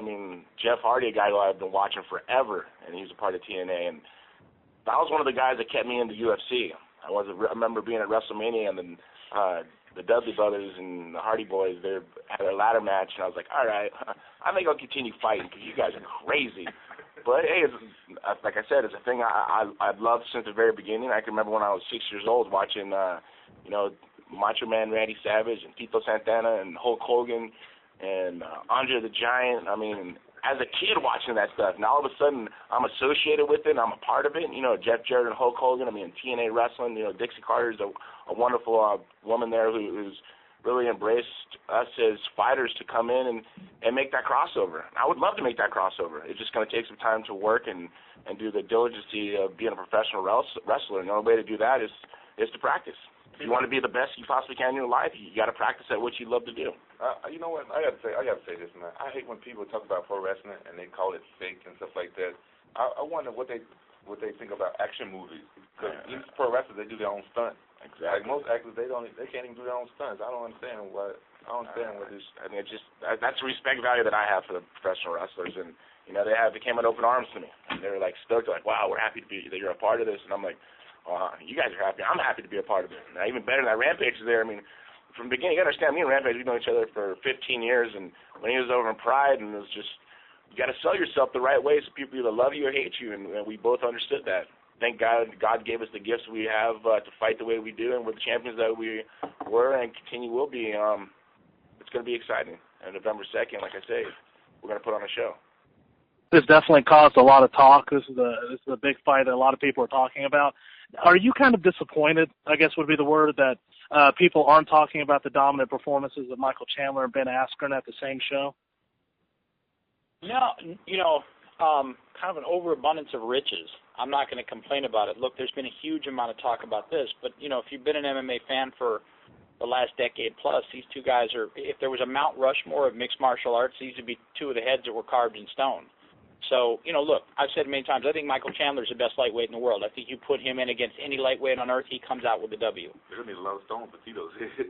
Jeff Hardy, a guy who I've been watching forever, and he's a part of TNA, and that was one of the guys that kept me into UFC. I remember being at WrestleMania, and then the Dudley Brothers and the Hardy Boys, they had a ladder match, and I was like, all right, I think I'll continue fighting because you guys are crazy. But, hey, like I said, it's a thing I've loved since the very beginning. I can remember when I was 6 years old watching, Macho Man Randy Savage and Tito Santana and Hulk Hogan and Andre the Giant. as a kid watching that stuff. Now all of a sudden I'm associated with it. And I'm a part of it. You know, Jeff Jarrett and Hulk Hogan. I mean, TNA wrestling. You know, Dixie Carter's a wonderful woman there who's really embraced us as fighters to come in and make that crossover. I would love to make that crossover. It's just going to take some time to work and do the diligence of being a professional wrestler. And the only way to do that is to practice. If you want to be the best you possibly can in your life, you got to practice at what you love to do. You know what? I got to say this, man. I hate when people talk about pro wrestling and they call it fake and stuff like that. I wonder what they think about action movies. Because these pro wrestlers, they do their own stunts. Exactly. Like most actors, they can't even do their own stunts. I don't understand what this. I mean, it's just that's the respect value that I have for the professional wrestlers, and you know, they came with open arms to me, and they were like stoked, like, wow, we're happy to be that you're a part of this, and I'm like, you guys are happy. I'm happy to be a part of it. And even better than that, Rampage is there. I mean, from the beginning, you got to understand, me and Rampage, we've known each other for 15 years, and when he was over in Pride, and it was just, you got to sell yourself the right way so people either love you or hate you, and we both understood that. Thank God gave us the gifts we have to fight the way we do, and we're the champions that we were and will be. It's going to be exciting. And November 2nd, like I say, we're going to put on a show. This definitely caused a lot of talk. This is a big fight that a lot of people are talking about. Are you kind of disappointed, I guess would be the word, that people aren't talking about the dominant performances of Michael Chandler and Ben Askren at the same show? No, you know, kind of an overabundance of riches. I'm not going to complain about it. Look, there's been a huge amount of talk about this, but, you know, if you've been an MMA fan for the last decade plus, these two guys are, if there was a Mount Rushmore of mixed martial arts, these would be two of the heads that were carved in stone. So, you know, look, I've said many times, I think Michael Chandler's the best lightweight in the world. I think you put him in against any lightweight on earth, he comes out with the W. There's going to be a lot of stone for Tito's head.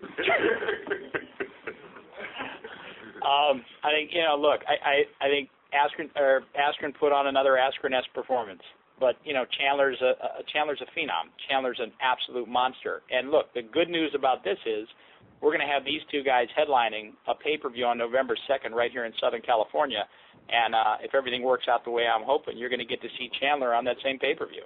I think, you know, look, I think Askren put on another Askren-esque performance. But, you know, Chandler's a phenom. Chandler's an absolute monster. And, look, the good news about this is we're going to have these two guys headlining a pay-per-view on November 2nd right here in Southern California. And if everything works out the way I'm hoping, you're going to get to see Chandler on that same pay-per-view.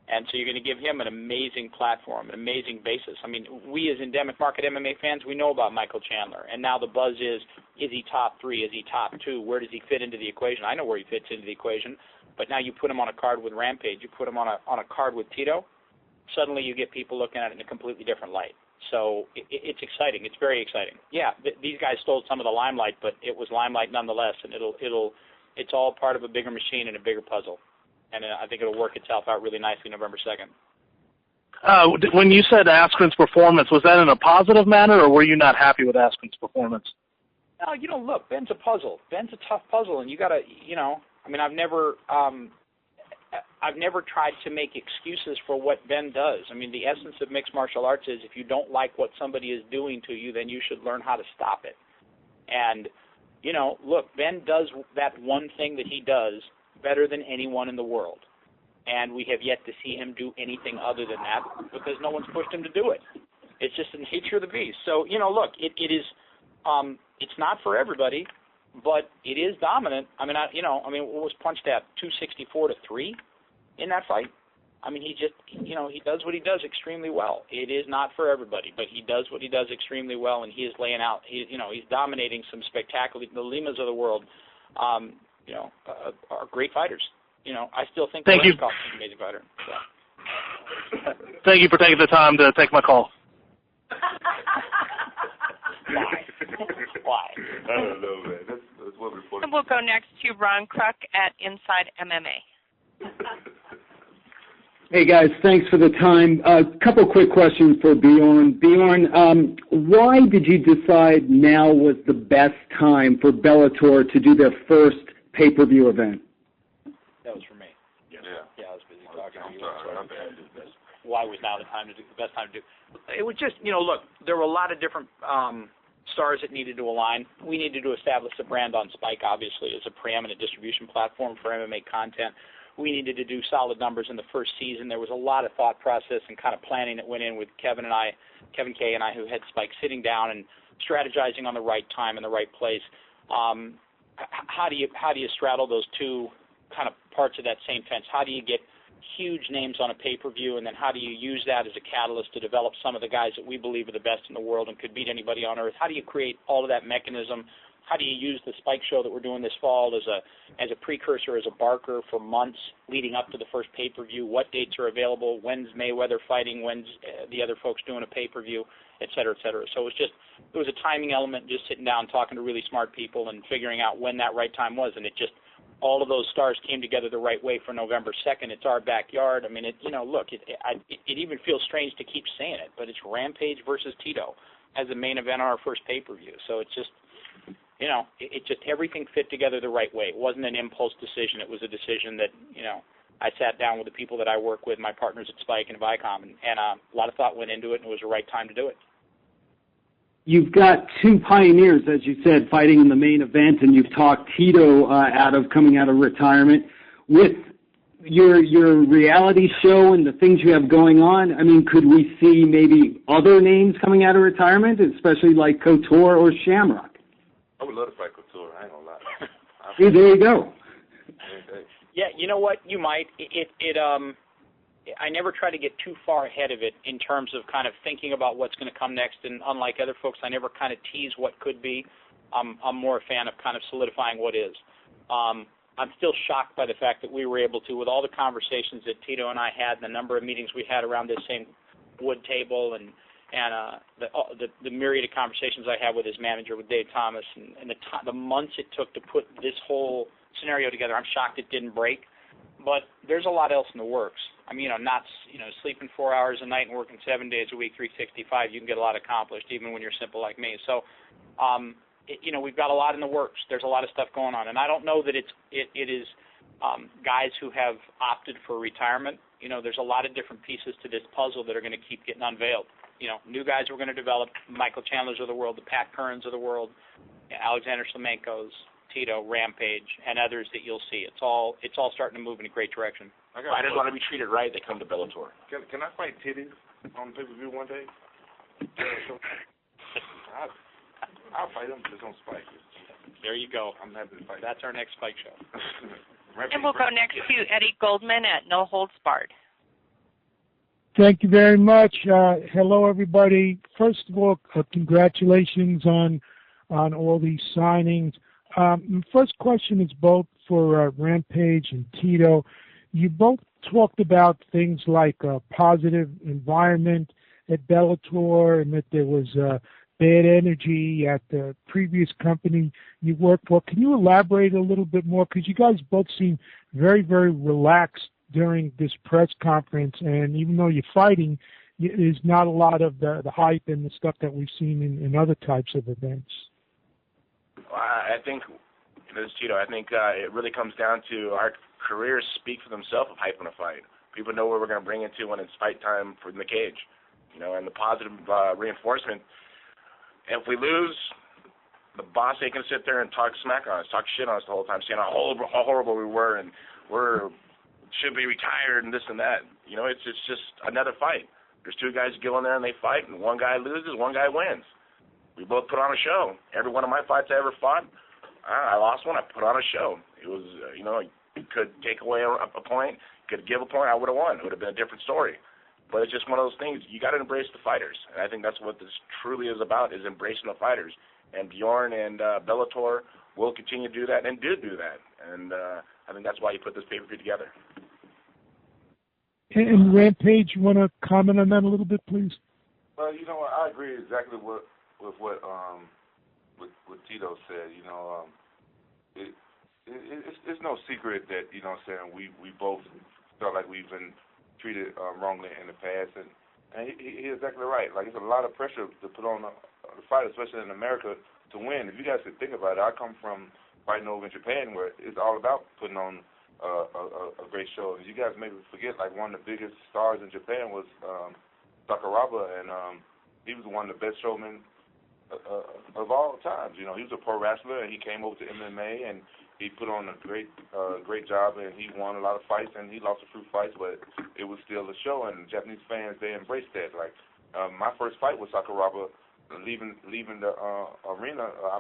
And so you're going to give him an amazing platform, an amazing basis. I mean, we as endemic market MMA fans, we know about Michael Chandler. And now the buzz is he top 3? Is he top 2? Where does he fit into the equation? I know where he fits into the equation. But now you put him on a card with Rampage, you put him on a card with Tito, suddenly you get people looking at it in a completely different light. So it's exciting. It's very exciting. Yeah, these guys stole some of the limelight, but it was limelight nonetheless, and it's all part of a bigger machine and a bigger puzzle. And I think it'll work itself out really nicely November 2nd. When you said Askren's performance, was that in a positive manner, or were you not happy with Askren's performance? No, you know, look, Ben's a puzzle. Ben's a tough puzzle, and you got to, you know, I mean, I've never tried to make excuses for what Ben does. I mean, the essence of mixed martial arts is if you don't like what somebody is doing to you, then you should learn how to stop it. And, you know, look, Ben does that one thing that he does better than anyone in the world. And we have yet to see him do anything other than that because no one's pushed him to do it. It's just the nature of the beast. So, you know, look, it is, it's not for everybody, but it is dominant. I mean, what was punched at 264-3 in that fight? I mean, he just, you know, he does what he does extremely well. It is not for everybody, but he does what he does extremely well, and he is laying out. He's dominating some spectacular. The Limas of the world, you know, are great fighters. You know, I still think Thank you. Is an amazing fighter. So. Thank you for taking the time to take my call. Why? I don't know, man. That's what we're for. And we'll go next to Ron Kruk at Inside MMA. Hey, guys. Thanks for the time. A couple quick questions for Bjorn. Bjorn, why did you decide now was the best time for Bellator to do their first pay-per-view event? That was for me. Yeah, I was busy talking to you. Why was now the best time to do? It was just, you know, look, there were a lot of different stars that needed to align. We needed to establish a brand on Spike, obviously, as a preeminent distribution platform for MMA content. We needed to do solid numbers in the first season. There was a lot of thought process and kind of planning that went in with Kevin K. and I, who had Spike, sitting down and strategizing on the right time and the right place. How do you straddle those two kind of parts of that same fence? How do you get huge names on a pay-per-view, and then how do you use that as a catalyst to develop some of the guys that we believe are the best in the world and could beat anybody on earth? How do you create all of that mechanism how do you use the Spike show that we're doing this fall as a precursor, as a barker for months leading up to the first pay-per-view? What dates are available? When's Mayweather fighting? When's the other folks doing a pay-per-view, et cetera, et cetera. So it was a timing element, just sitting down, talking to really smart people and figuring out when that right time was. And it just, all of those stars came together the right way for November 2nd. It's our backyard. I mean, it even feels strange to keep saying it, but it's Rampage versus Tito as the main event on our first pay-per-view. So it's just, it just, everything fit together the right way. It wasn't an impulse decision. It was a decision that, I sat down with the people that I work with, my partners at Spike and Viacom, and a lot of thought went into it, and it was the right time to do it. You've got two pioneers, as you said, fighting in the main event, and you've talked Tito coming out of retirement. With your reality show and the things you have going on, I mean, could we see maybe other names coming out of retirement, especially like Couture or Shamrock? I would love to fight Couture. I ain't gonna lie. Yeah, there you go. Yeah, you know what? You might. I never try to get too far ahead of it in terms of kind of thinking about what's going to come next. And unlike other folks, I never kind of tease what could be. I'm more a fan of kind of solidifying what is. I'm still shocked by the fact that we were able to, with all the conversations that Tito and I had, and the number of meetings we had around this same wood table, and the myriad of conversations I had with his manager, with Dave Thomas, and the months it took to put this whole scenario together. I'm shocked it didn't break. But there's a lot else in the works. I mean, sleeping 4 hours a night and working 7 days a week, 365, you can get a lot accomplished, even when you're simple like me. So, we've got a lot in the works. There's a lot of stuff going on, and I don't know that it is guys who have opted for retirement. There's a lot of different pieces to this puzzle that are going to keep getting unveiled. New guys we're going to develop, Michael Chandler's of the world, the Pat Currans of the world, Alexander Slemenko's, Tito, Rampage, and others that you'll see. It's all starting to move in a great direction. Fighters want to be treated right. They come to Bellator. Can I fight titties on pay-per-view one day? I'll fight them just on Spike. There you go. I'm happy to fight. That's our next Spike show. And we'll go next to Eddie Goldman at No Holds Barred. Thank you very much. Hello, everybody. First of all, congratulations on all these signings. First question is both for Rampage and Tito. You both talked about things like a positive environment at Bellator and that there was bad energy at the previous company you worked for. Can you elaborate a little bit more? Because you guys both seem very, very relaxed during this press conference, and even though you're fighting, there's not a lot of the hype and the stuff that we've seen in other types of events. I think, this is Tito, I think it really comes down to our careers speak for themselves of hype in a fight. People know where we're going to bring it to when it's fight time from the cage, and the positive reinforcement. If we lose, the boss ain't going to sit there and talk smack on us, talk shit on us the whole time, saying how horrible we were and should be retired and this and that. It's just another fight. There's two guys go in there and they fight, and one guy loses, one guy wins. We both put on a show. Every one of my fights I ever fought, I lost one. I put on a show. It was, you could take away a point, could give a point. I would have won. It would have been a different story. But it's just one of those things. You got to embrace the fighters, and I think that's what this truly is about: is embracing the fighters. And Bjorn and Bellator will continue to do that, and did do that. And I think that's why you put this pay-per-view together. And Rampage, you want to comment on that a little bit, please? Well, I agree exactly with what Tito said. It's no secret that we both felt like we've been treated wrongly in the past, and he's exactly right. Like, it's a lot of pressure to put on the fight, especially in America, to win. If you guys could think about it, I come from fighting over in Japan, where it's all about putting on a great show. And you guys maybe forget, like, one of the biggest stars in Japan was Sakuraba, and he was one of the best showmen of all times. He was a pro wrestler, and he came over to MMA, and he put on a great job, and he won a lot of fights, and he lost a few fights, but it was still a show, and Japanese fans, they embraced that. Like, my first fight with Sakuraba, leaving the arena, I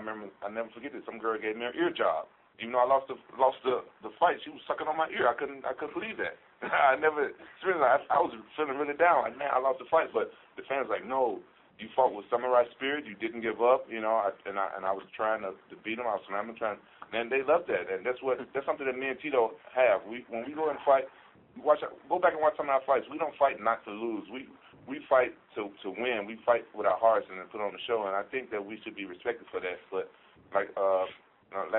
never forget this. Some girl gave me an ear job. Even though I lost the fight, she was sucking on my ear. I couldn't believe that. I was feeling really down. Like, man, I lost the fight, but the fans like, no, you fought with samurai spirit. You didn't give up, and I was trying to beat them. I was slamming, and they loved that. And that's something that me and Tito have. When we go and fight, go back and watch some of our fights. We don't fight not to lose. We fight to win. We fight with our hearts and then put on the show. And I think that we should be respected for that. But like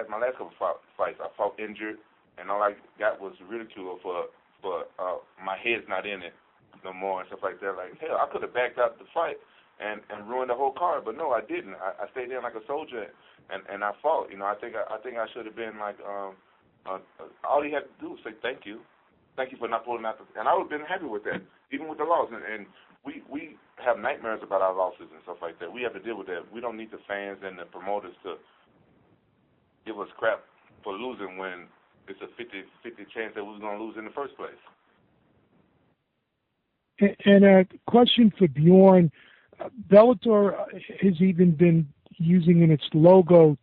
my last couple fights, I fought injured, and all I got was ridicule for my head's not in it no more and stuff like that. Like, hell, I could have backed out the fight and ruined the whole card, but no, I didn't. I stayed in like a soldier and I fought. I think I should have been like all he had to do was say thank you for not pulling out and I would have been happy with that, even with the loss. And we have nightmares about our losses and stuff like that. We have to deal with that. We don't need the fans and the promoters to give us crap for losing when it's a 50-50 chance that we was going to lose in the first place. And a question for Bjorn. Bellator has even been using in its logo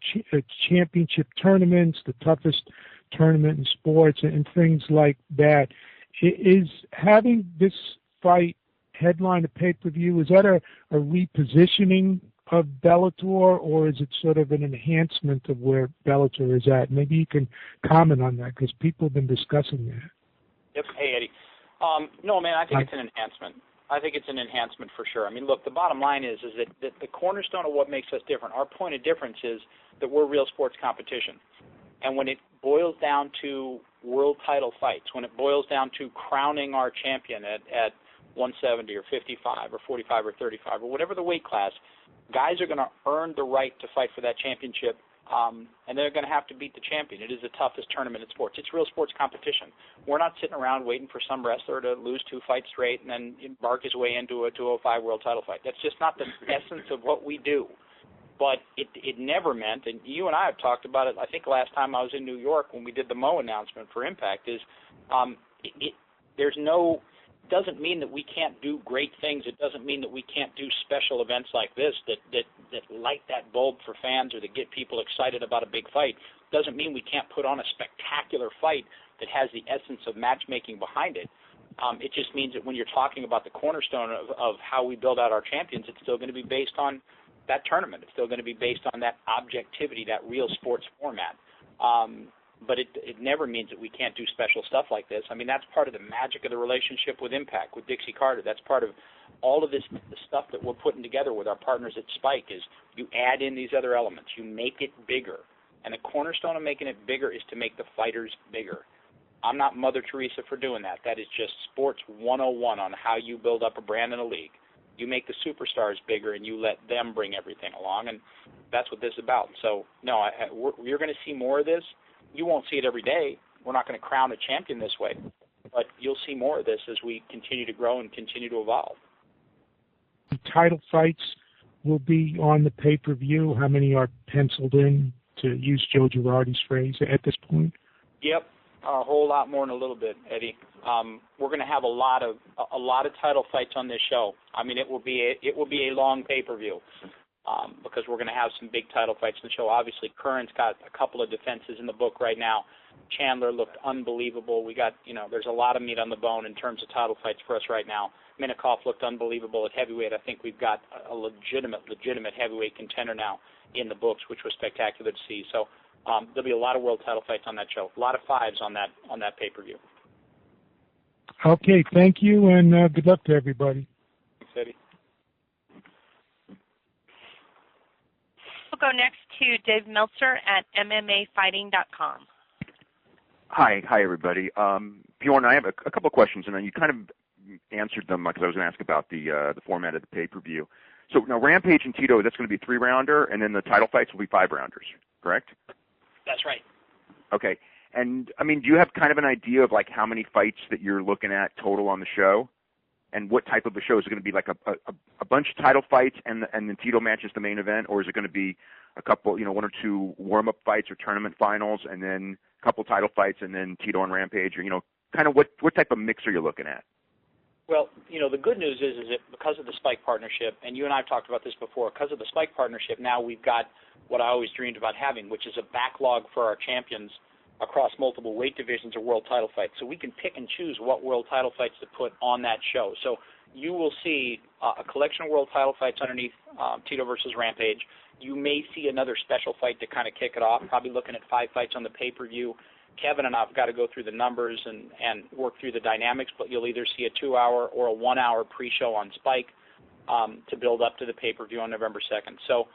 championship tournaments, the toughest tournament in sports, and things like that. Is having this fight headline a pay-per-view, is that a repositioning of Bellator, or is it sort of an enhancement of where Bellator is at? Maybe you can comment on that, because people have been discussing that. Yep. Hey, Eddie. No, man, I think it's an enhancement. I think it's an enhancement for sure. I mean, look, the bottom line is that the cornerstone of what makes us different, our point of difference is that we're real sports competition. And when it boils down to world title fights, when it boils down to crowning our champion at 170 or 55 or 45 or 35 or whatever the weight class, guys are going to earn the right to fight for that championship, and they're going to have to beat the champion. It is the toughest tournament in sports. It's real sports competition. We're not sitting around waiting for some wrestler to lose 2 fights straight and then embark his way into a 205 world title fight. That's just not the essence of what we do. But it never meant, and you and I have talked about it, I think last time I was in New York when we did the Mo announcement for Impact, is doesn't mean that we can't do great things. It doesn't mean that we can't do special events like this that light that bulb for fans or that get people excited about a big fight. Doesn't mean we can't put on a spectacular fight that has the essence of matchmaking behind it. It just means that when you're talking about the cornerstone of how we build out our champions, it's still going to be based on that tournament. It's still going to be based on that objectivity, that real sports format. But it never means that we can't do special stuff like this. I mean, that's part of the magic of the relationship with Impact, with Dixie Carter. That's part of all of this the stuff that we're putting together with our partners at Spike is you add in these other elements. You make it bigger. And the cornerstone of making it bigger is to make the fighters bigger. I'm not Mother Teresa for doing that. That is just sports 101 on how you build up a brand in a league. You make the superstars bigger and you let them bring everything along, and that's what this is about. So, no, you're going to see more of this. You won't see it every day. We're not going to crown a champion this way, but you'll see more of this as we continue to grow and continue to evolve. The title fights will be on the pay-per-view. How many are penciled in, to use Joe Girardi's phrase, at this point? Yep, a whole lot more in a little bit, Eddie. We're going to have a lot of title fights on this show. I mean, it will be a long pay-per-view. Because we're going to have some big title fights in the show. Obviously, Curran's got a couple of defenses in the book right now. Chandler looked unbelievable. We got, there's a lot of meat on the bone in terms of title fights for us right now. Minikoff looked unbelievable at heavyweight. I think we've got a legitimate heavyweight contender now in the books, which was spectacular to see. So there'll be a lot of world title fights on that show. A lot of fives on that pay-per-view. Okay, thank you, and good luck to everybody. Thanks, Eddie. We'll go next to Dave Meltzer at MMAWeekly.com. Hi, everybody. Bjorn, I have a couple of questions, and then you kind of answered them because I was going to ask about the format of the pay-per-view. So now Rampage and Tito, that's going to be a 3-rounder, and then the title fights will be 5-rounders, correct? That's right. Okay. And, I mean, do you have kind of an idea of, like, how many fights that you're looking at total on the show? And what type of a show? Is it going to be like a bunch of title fights and the Tito match is the main event, or is it going to be a couple, 1 or 2 warm-up fights or tournament finals, and then a couple title fights, and then Tito and Rampage, or kind of what type of mix are you looking at? Well, the good news is that because of the Spike partnership, and you and I have talked about this before, because of the Spike partnership, now we've got what I always dreamed about having, which is a backlog for our champions across multiple weight divisions or world title fights. So we can pick and choose what world title fights to put on that show. So you will see a collection of world title fights underneath Tito versus Rampage. You may see another special fight to kind of kick it off, probably looking at 5 fights on the pay-per-view. Kevin and I have got to go through the numbers and work through the dynamics, but you'll either see a 2-hour or a 1-hour pre-show on Spike to build up to the pay-per-view on November 2nd. So,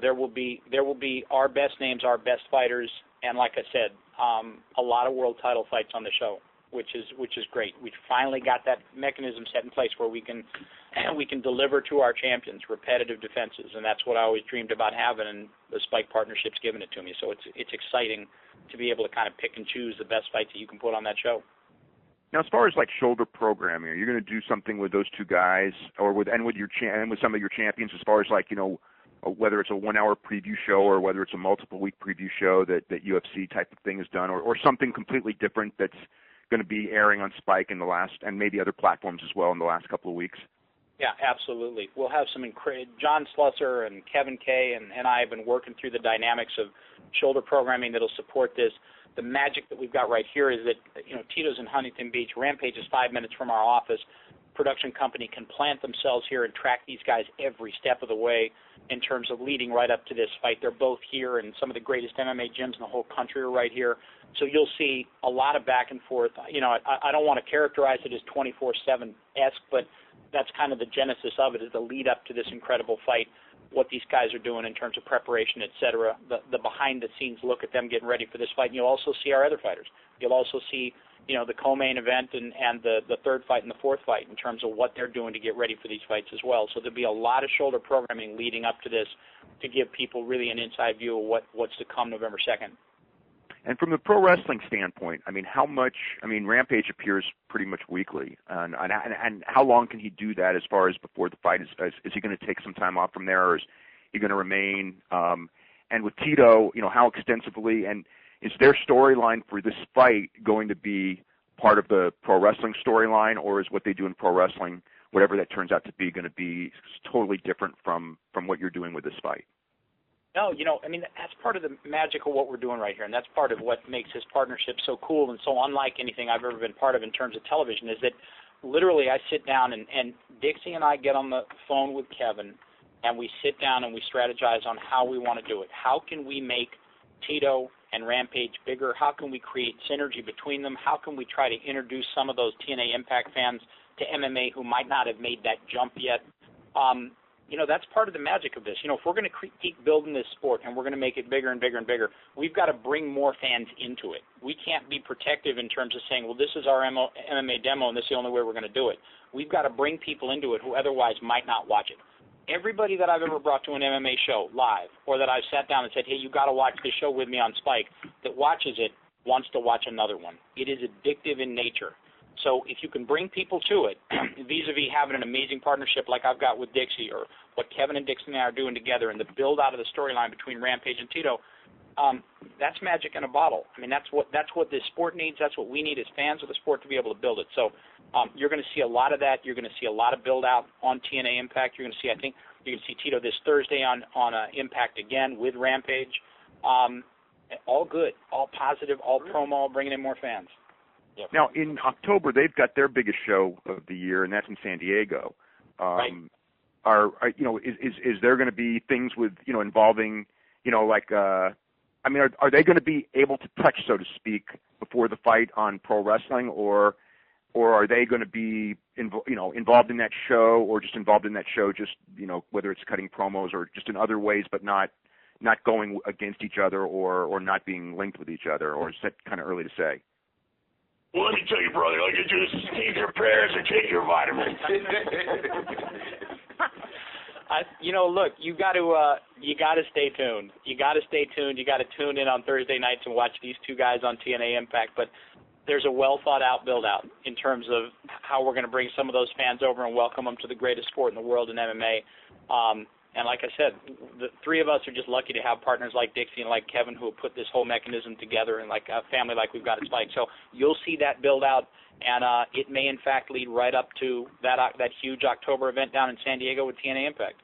there will be our best names, our best fighters, and like I said, a lot of world title fights on the show, which is great. We've finally got that mechanism set in place where we can deliver to our champions repetitive defenses, and that's what I always dreamed about having, and the Spike partnership's given it to me. So it's exciting to be able to kind of pick and choose the best fights that you can put on that show. Now, as far as like shoulder programming, are you going to do something with those 2 guys, or with some of your champions, as far as like whether it's a 1-hour preview show or whether it's a multiple-week preview show that UFC type of thing is done, or something completely different that's going to be airing on Spike in the last, and maybe other platforms as well in the last couple of weeks? Yeah, absolutely. We'll have some John Slusser and Kevin Kay and I have been working through the dynamics of shoulder programming that'll support this. The magic that we've got right here is that, Tito's in Huntington Beach. Rampage is 5 minutes from our office. Production company can plant themselves here and track these guys every step of the way in terms of leading right up to this fight. They're both here, and some of the greatest MMA gyms in the whole country are right here. So you'll see a lot of back and forth. I don't want to characterize it as 24/7-esque, but that's kind of the genesis of it, is the lead up to this incredible fight, what these guys are doing in terms of preparation, et cetera, the behind-the-scenes look at them getting ready for this fight. And you'll also see our other fighters. You'll also see, the co-main event and the third fight and the fourth fight in terms of what they're doing to get ready for these fights as well. So there'll be a lot of shoulder programming leading up to this to give people really an inside view of what's to come November 2nd. And from the pro wrestling standpoint, Rampage appears pretty much weekly, and how long can he do that as far as before the fight? Is he going to take some time off from there, or is he going to remain? And with Tito, how extensively, and is their storyline for this fight going to be part of the pro wrestling storyline, or is what they do in pro wrestling, whatever that turns out to be, going to be totally different from what you're doing with this fight? No, that's part of the magic of what we're doing right here, and that's part of what makes this partnership so cool and so unlike anything I've ever been part of in terms of television, is that literally I sit down and Dixie and I get on the phone with Kevin, and we sit down and we strategize on how we want to do it. How can we make Tito and Rampage bigger? How can we create synergy between them? How can we try to introduce some of those TNA Impact fans to MMA who might not have made that jump yet? That's part of the magic of this. If we're going to keep building this sport and we're going to make it bigger and bigger and bigger, we've got to bring more fans into it. We can't be protective in terms of saying, well, this is our MMA demo and this is the only way we're going to do it. We've got to bring people into it who otherwise might not watch it. Everybody that I've ever brought to an MMA show live, or that I've sat down and said, hey, you got to watch this show with me on Spike, that watches it wants to watch another one. It is addictive in nature. So if you can bring people to it, vis-a-vis having an amazing partnership like I've got with Dixie, or what Kevin and Dixie and I are doing together, and the build out of the storyline between Rampage and Tito, that's magic in a bottle. That's what this sport needs. That's what we need as fans of the sport to be able to build it. So you're going to see a lot of that. You're going to see a lot of build out on TNA Impact. You're going to see, I think, you can see Tito this Thursday on Impact again with Rampage. All good, all positive, all promo, bringing in more fans. Yep. Now, in October, they've got their biggest show of the year, and that's in San Diego. Right. Is there going to be things with, involving, are they going to be able to touch, so to speak, before the fight on pro wrestling, or are they going to be, involved in that show, or just involved in that show, just, whether it's cutting promos or just in other ways, but not going against each other or not being linked with each other, or is that kind of early to say? Well, let me tell you, brother, all you do is say your prayers and take your vitamins. Look, you got to stay tuned. You got to stay tuned. You got to tune in on Thursday nights and watch these two guys on TNA Impact. But there's a well thought out build out in terms of how we're going to bring some of those fans over and welcome them to the greatest sport in the world in MMA. And like I said, the three of us are just lucky to have partners like Dixie and like Kevin who have put this whole mechanism together, and like a family like we've got at Spike. So you'll see that build out, and it may in fact lead right up to that huge October event down in San Diego with TNA Impact.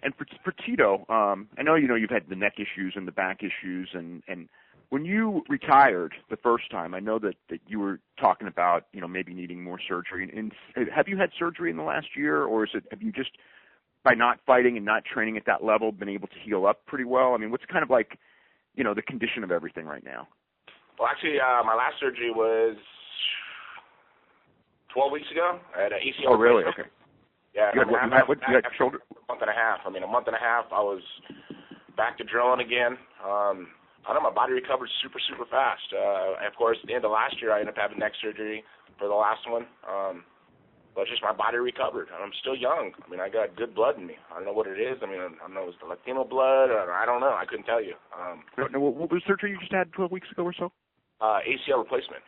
And for Tito, I know you've had the neck issues and the back issues, and When you retired the first time, I know that you were talking about, maybe needing more surgery. And have you had surgery in the last year, or have you just, by not fighting and not training at that level, been able to heal up pretty well? I mean, what's kind of like, the condition of everything right now? Well, actually, my last surgery was 12 weeks ago. I had an ACL. Oh, really? Okay. Yeah. You had shoulder? A month and a half. I mean, a month and a half, I was back to drilling again. I know my body recovered super, super fast. Of course, at the end of last year, I ended up having neck surgery for the last one. But just my body recovered. I'm still young. I mean, I got good blood in me. I don't know what it is. I mean, I don't know if it's the Latino blood, or I don't know. I couldn't tell you. What was surgery you just had 12 weeks ago or so? ACL replacement.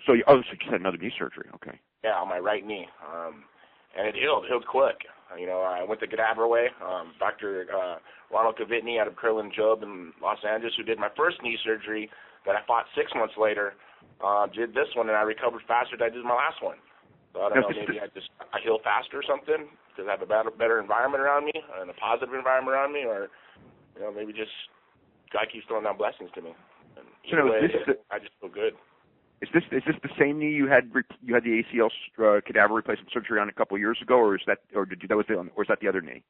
So you just had another knee surgery. Okay. Yeah, on my right knee. And it healed quick. I went the Cadabra way. Dr. Ronald Kavitny out of Curlin Job in Los Angeles, who did my first knee surgery that I fought 6 months later, did this one, and I recovered faster than I did my last one. So I don't know, maybe I heal faster or something because I have a better environment around me and a positive environment around me, or maybe just God keeps throwing down blessings to me. And I just feel good. Is this the same knee you had the ACL cadaver replacement surgery on a couple of years ago, or is that the other knee?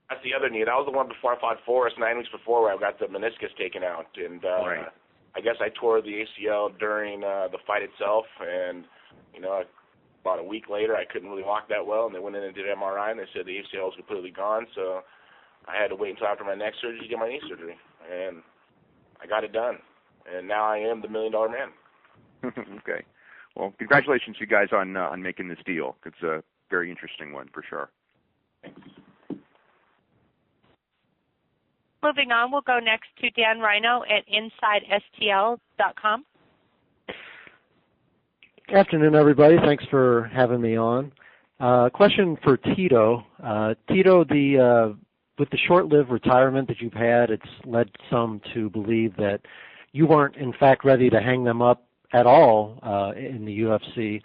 That's the other knee. That was the one before I fought Forrest 9 weeks before, where I got the meniscus taken out, and right. I guess I tore the ACL during the fight itself, and about a week later I couldn't really walk that well, and they went in and did MRI, and they said the ACL was completely gone, so I had to wait until after my neck surgery to get my knee surgery, and I got it done, and now I am the $1 million man. Okay. Well, congratulations, you guys, on making this deal. It's a very interesting one for sure. Thanks. Moving on, we'll go next to Dan Rhino at InsideSTL.com. Good afternoon, everybody. Thanks for having me on. Question for Tito. Tito, with the short-lived retirement that you've had, it's led some to believe that you weren't, in fact, ready to hang them up at all in the UFC.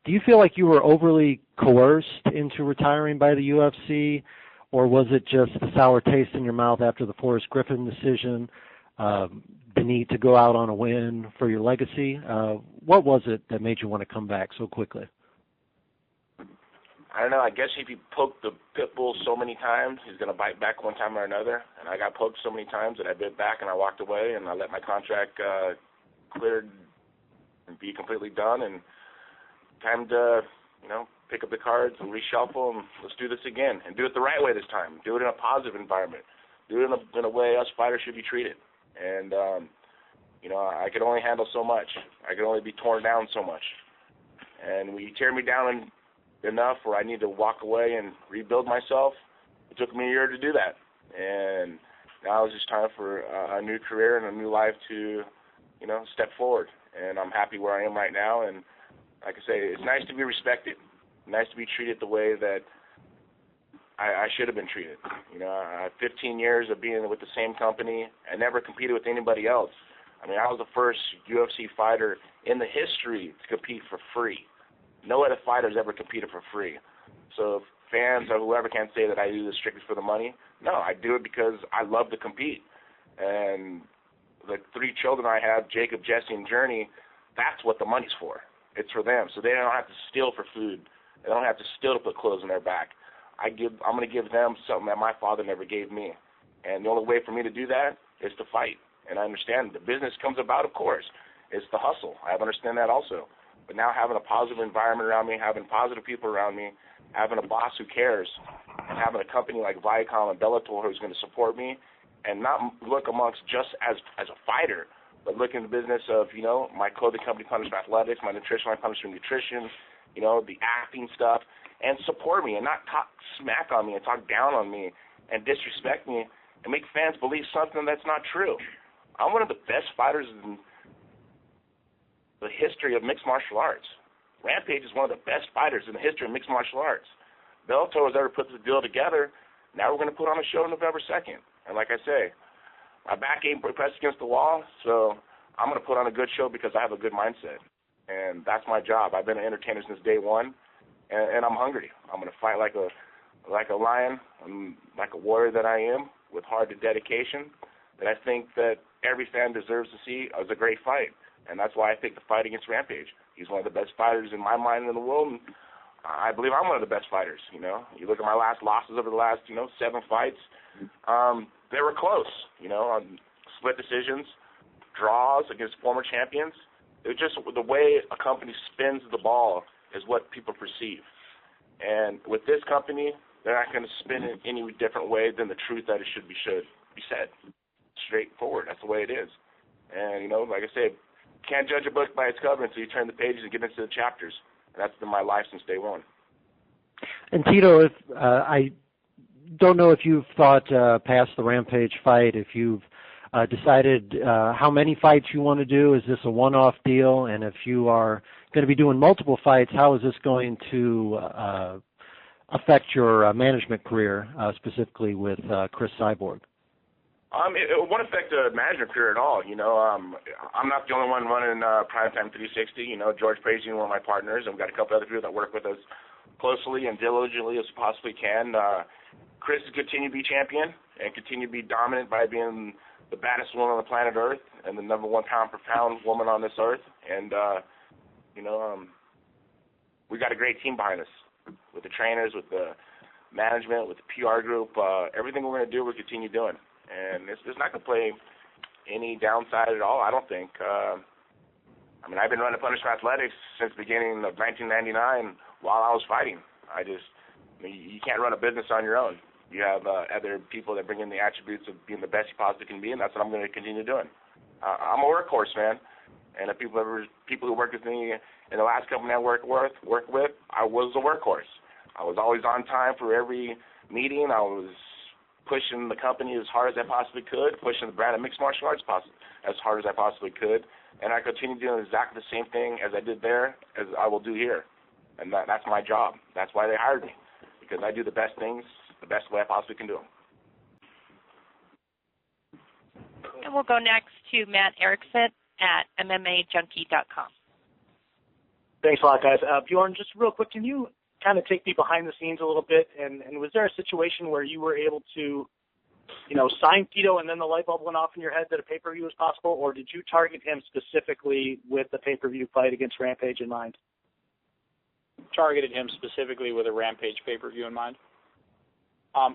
Do you feel like you were overly coerced into retiring by the UFC, or was it just a sour taste in your mouth after the Forrest Griffin decision, the need to go out on a win for your legacy? What was it that made you want to come back so quickly? I don't know. I guess if you poke the pit bull so many times, he's going to bite back one time or another. And I got poked so many times that I bit back and I walked away and I let my contract cleared and be completely done. And time to, pick up the cards and reshuffle and let's do this again and do it the right way this time. Do it in a positive environment. Do it in a way us fighters should be treated. And, I could only handle so much. I could only be torn down so much. And when you tear me down enough where I need to walk away and rebuild myself, it took me a year to do that. And now it's just time for a new career and a new life to, step forward. And I'm happy where I am right now. And like I say, it's nice to be respected. Nice to be treated the way that I should have been treated. 15 years of being with the same company. I never competed with anybody else. I mean, I was the first UFC fighter in the history to compete for free. No other fighters ever competed for free. So if fans or whoever can't say that I do this strictly for the money, no, I do it because I love to compete. And the 3 children I have, Jacob, Jesse, and Journey, that's what the money's for. It's for them. So they don't have to steal for food. They don't have to steal to put clothes on their back. I'm going to give them something that my father never gave me. And the only way for me to do that is to fight. And I understand the business comes about, of course. It's the hustle. I understand that also. But now having a positive environment around me, having positive people around me, having a boss who cares, and having a company like Viacom and Bellator who's going to support me, and not look amongst just as a fighter, but look in the business of, my clothing company, Punishment Athletics, my nutrition line, Punishment Nutrition, the acting stuff, and support me and not talk smack on me and talk down on me and disrespect me and make fans believe something that's not true. I'm one of the best fighters in the history of mixed martial arts. Rampage is one of the best fighters in the history of mixed martial arts. Bellator has ever put this deal together. Now we're going to put on a show November 2nd. And like I say, my back ain't pressed against the wall, so I'm going to put on a good show because I have a good mindset. And that's my job. I've been an entertainer since day one, and I'm hungry. I'm going to fight like a lion, like a warrior that I am, with heart and dedication. that I think that every fan deserves to see as a great fight. And that's why I think the fight against Rampage. He's one of the best fighters in my mind in the world, and I believe I'm one of the best fighters, you know. You look at my last losses over the last, 7 fights, they were close, on split decisions, draws against former champions. It's just the way a company spins the ball is what people perceive. And with this company, they're not going to spin it any different way than the truth that it should be said. Straightforward. That's the way it is. And, like I said, can't judge a book by its cover until you turn the pages and get into the chapters. And that's been my life since day one. And Tito, if I don't know if you've thought past the Rampage fight, if you've decided how many fights you want to do. Is this a one-off deal? And if you are going to be doing multiple fights, how is this going to affect your management career, specifically with Chris Cyborg? It won't affect the management career at all. I'm not the only one running Primetime 360. George Prazy, one of my partners, and we've got a couple other people that work with us closely and diligently as possibly can. Chris is continue to be champion and continue to be dominant by being the baddest woman on the planet Earth and the number 1 pound-per-pound woman on this earth. And, we got a great team behind us with the trainers, with the management, with the PR group. Everything we're going to do, we'll continue doing. And it's not going to play any downside at all, I don't think. I've been running Punishment Athletics since the beginning of 1999 while I was fighting. You can't run a business on your own. You have other people that bring in the attributes of being the best you possibly can be, and that's what I'm going to continue doing. I'm a workhorse, man. And the people who worked with me in the last company I worked with, I was a workhorse. I was always on time for every meeting. I was pushing the company as hard as I possibly could, pushing the brand of mixed martial arts as hard as I possibly could. And I continue doing exactly the same thing as I did there as I will do here. And that's my job. That's why they hired me, because I do the best things the best way I possibly can do them. And we'll go next to Matt Erickson at MMAJunkie.com. Thanks a lot, guys. Bjorn, just real quick, can you kind of take me behind the scenes a little bit? And was there a situation where you were able to, sign Tito and then the light bulb went off in your head that a pay-per-view was possible, or did you target him specifically with the pay-per-view fight against Rampage in mind? Targeted him specifically with a Rampage pay-per-view in mind.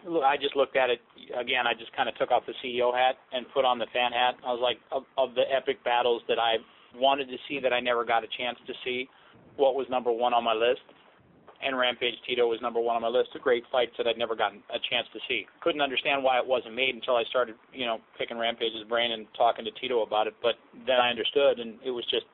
Look, I just looked at it, again, I just kind of took off the CEO hat and put on the fan hat. I was like, of the epic battles that I wanted to see that I never got a chance to see, what was number 1 on my list? And Rampage Tito was number 1 on my list. A great fight that I'd never gotten a chance to see. Couldn't understand why it wasn't made until I started, picking Rampage's brain and talking to Tito about it. But then I understood, and it was just,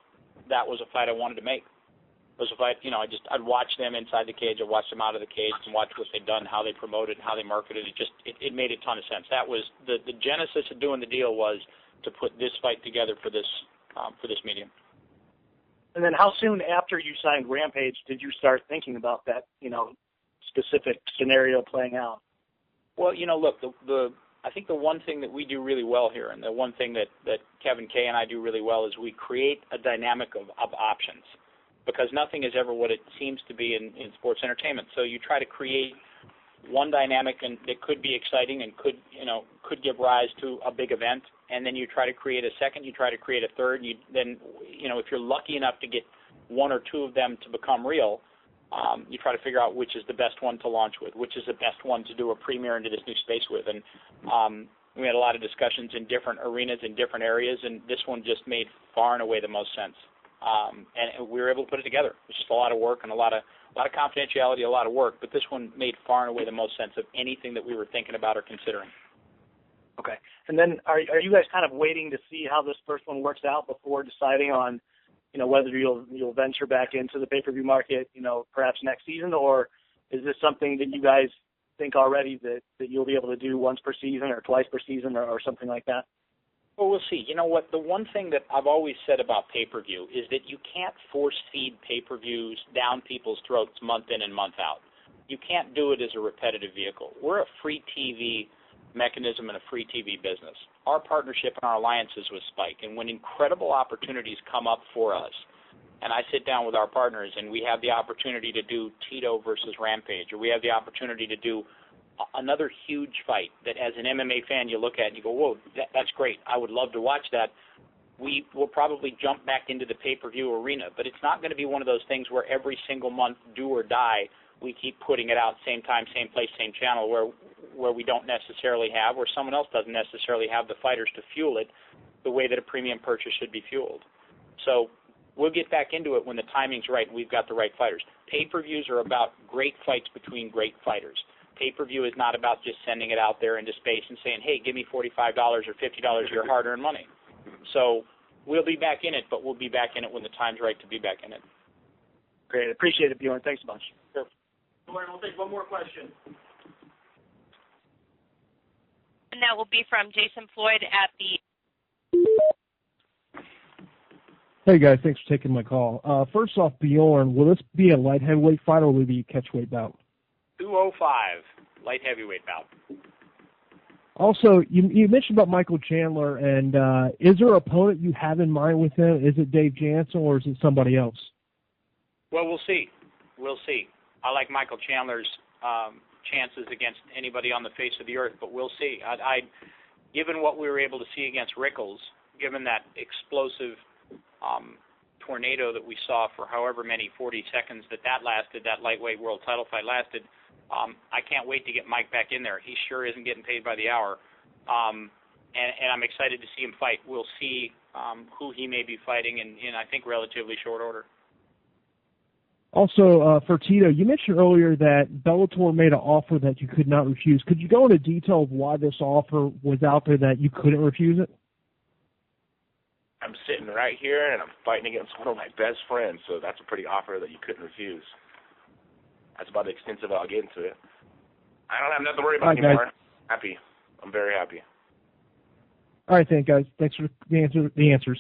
that was a fight I wanted to make. It was a fight, I'd watch them inside the cage, I'd watch them out of the cage, and watch what they'd done, how they promoted, how they marketed. It made a ton of sense. That was the genesis of doing the deal, was to put this fight together for this medium. And then how soon after you signed Rampage did you start thinking about that, specific scenario playing out? Well, look, I think the one thing that we do really well here, and the one thing that Kevin Kay and I do really well, is we create a dynamic of options, because nothing is ever what it seems to be in sports entertainment. So you try to create one dynamic and that could be exciting and could give rise to a big event, and then you try to create a second, you try to create a third, if you're lucky enough to get 1 or 2 of them to become real, you try to figure out which is the best one to launch with, which is the best one to do a premiere into this new space with. And we had a lot of discussions in different arenas, in different areas, and this one just made far and away the most sense. And we were able to put it together. It was just a lot of work and a lot of confidentiality, a lot of work, but this one made far and away the most sense of anything that we were thinking about or considering. Okay. And then are you guys kind of waiting to see how this first one works out before deciding on, whether you'll venture back into the pay-per-view market, perhaps next season, or is this something that you guys think already that you'll be able to do once per season or twice per season or something like that? Well, we'll see. You know what? The one thing that I've always said about pay-per-view is that you can't force-feed pay-per-views down people's throats month in and month out. You can't do it as a repetitive vehicle. We're a free TV mechanism and a free TV business. Our partnership and our alliances with Spike, and when incredible opportunities come up for us, and I sit down with our partners and we have the opportunity to do Tito versus Rampage, or we have the opportunity to do another huge fight that as an MMA fan you look at and you go, whoa, that's great. I would love to watch that. We will probably jump back into the pay-per-view arena, but it's not going to be one of those things where every single month, do or die, we keep putting it out same time, same place, same channel, where we don't necessarily have, or someone else doesn't necessarily have the fighters to fuel it the way that a premium purchase should be fueled. So we'll get back into it when the timing's right and we've got the right fighters. Pay-per-views are about great fights between great fighters. Pay-per-view is not about just sending it out there into space and saying, hey, give me $45 or $50 your hard-earned money. So we'll be back in it, but we'll be back in it when the time's right to be back in it. Great. Appreciate it, Bjorn. Thanks a bunch. Sure. We'll take one more question. And that will be from Jason Floyd at the... Hey guys, thanks for taking my call. First off, Bjorn, will this be a light heavyweight fight or will it be a catchweight bout? 205, light heavyweight bout. Also, you mentioned about Michael Chandler, and is there an opponent you have in mind with him? Is it Dave Jansen or is it somebody else? Well, we'll see. We'll see. I like Michael Chandler's chances against anybody on the face of the earth, but we'll see. Given what we were able to see against Rickles, given that explosive tornado that we saw for however many 40 seconds that lasted, that lightweight world title fight lasted, I can't wait to get Mike back in there. He sure isn't getting paid by the hour. And I'm excited to see him fight. We'll see who he may be fighting in I think, relatively short order. Also, for Tito, you mentioned earlier that Bellator made an offer that you could not refuse. Could you go into detail of why this offer was out there that you couldn't refuse it? I'm sitting right here, and I'm fighting against one of my best friends, so that's a pretty offer that you couldn't refuse. That's about the extent of it. I'll get into it. I don't have nothing to worry about anymore. Happy. I'm very happy. All right, thanks, guys. Thanks for the answers.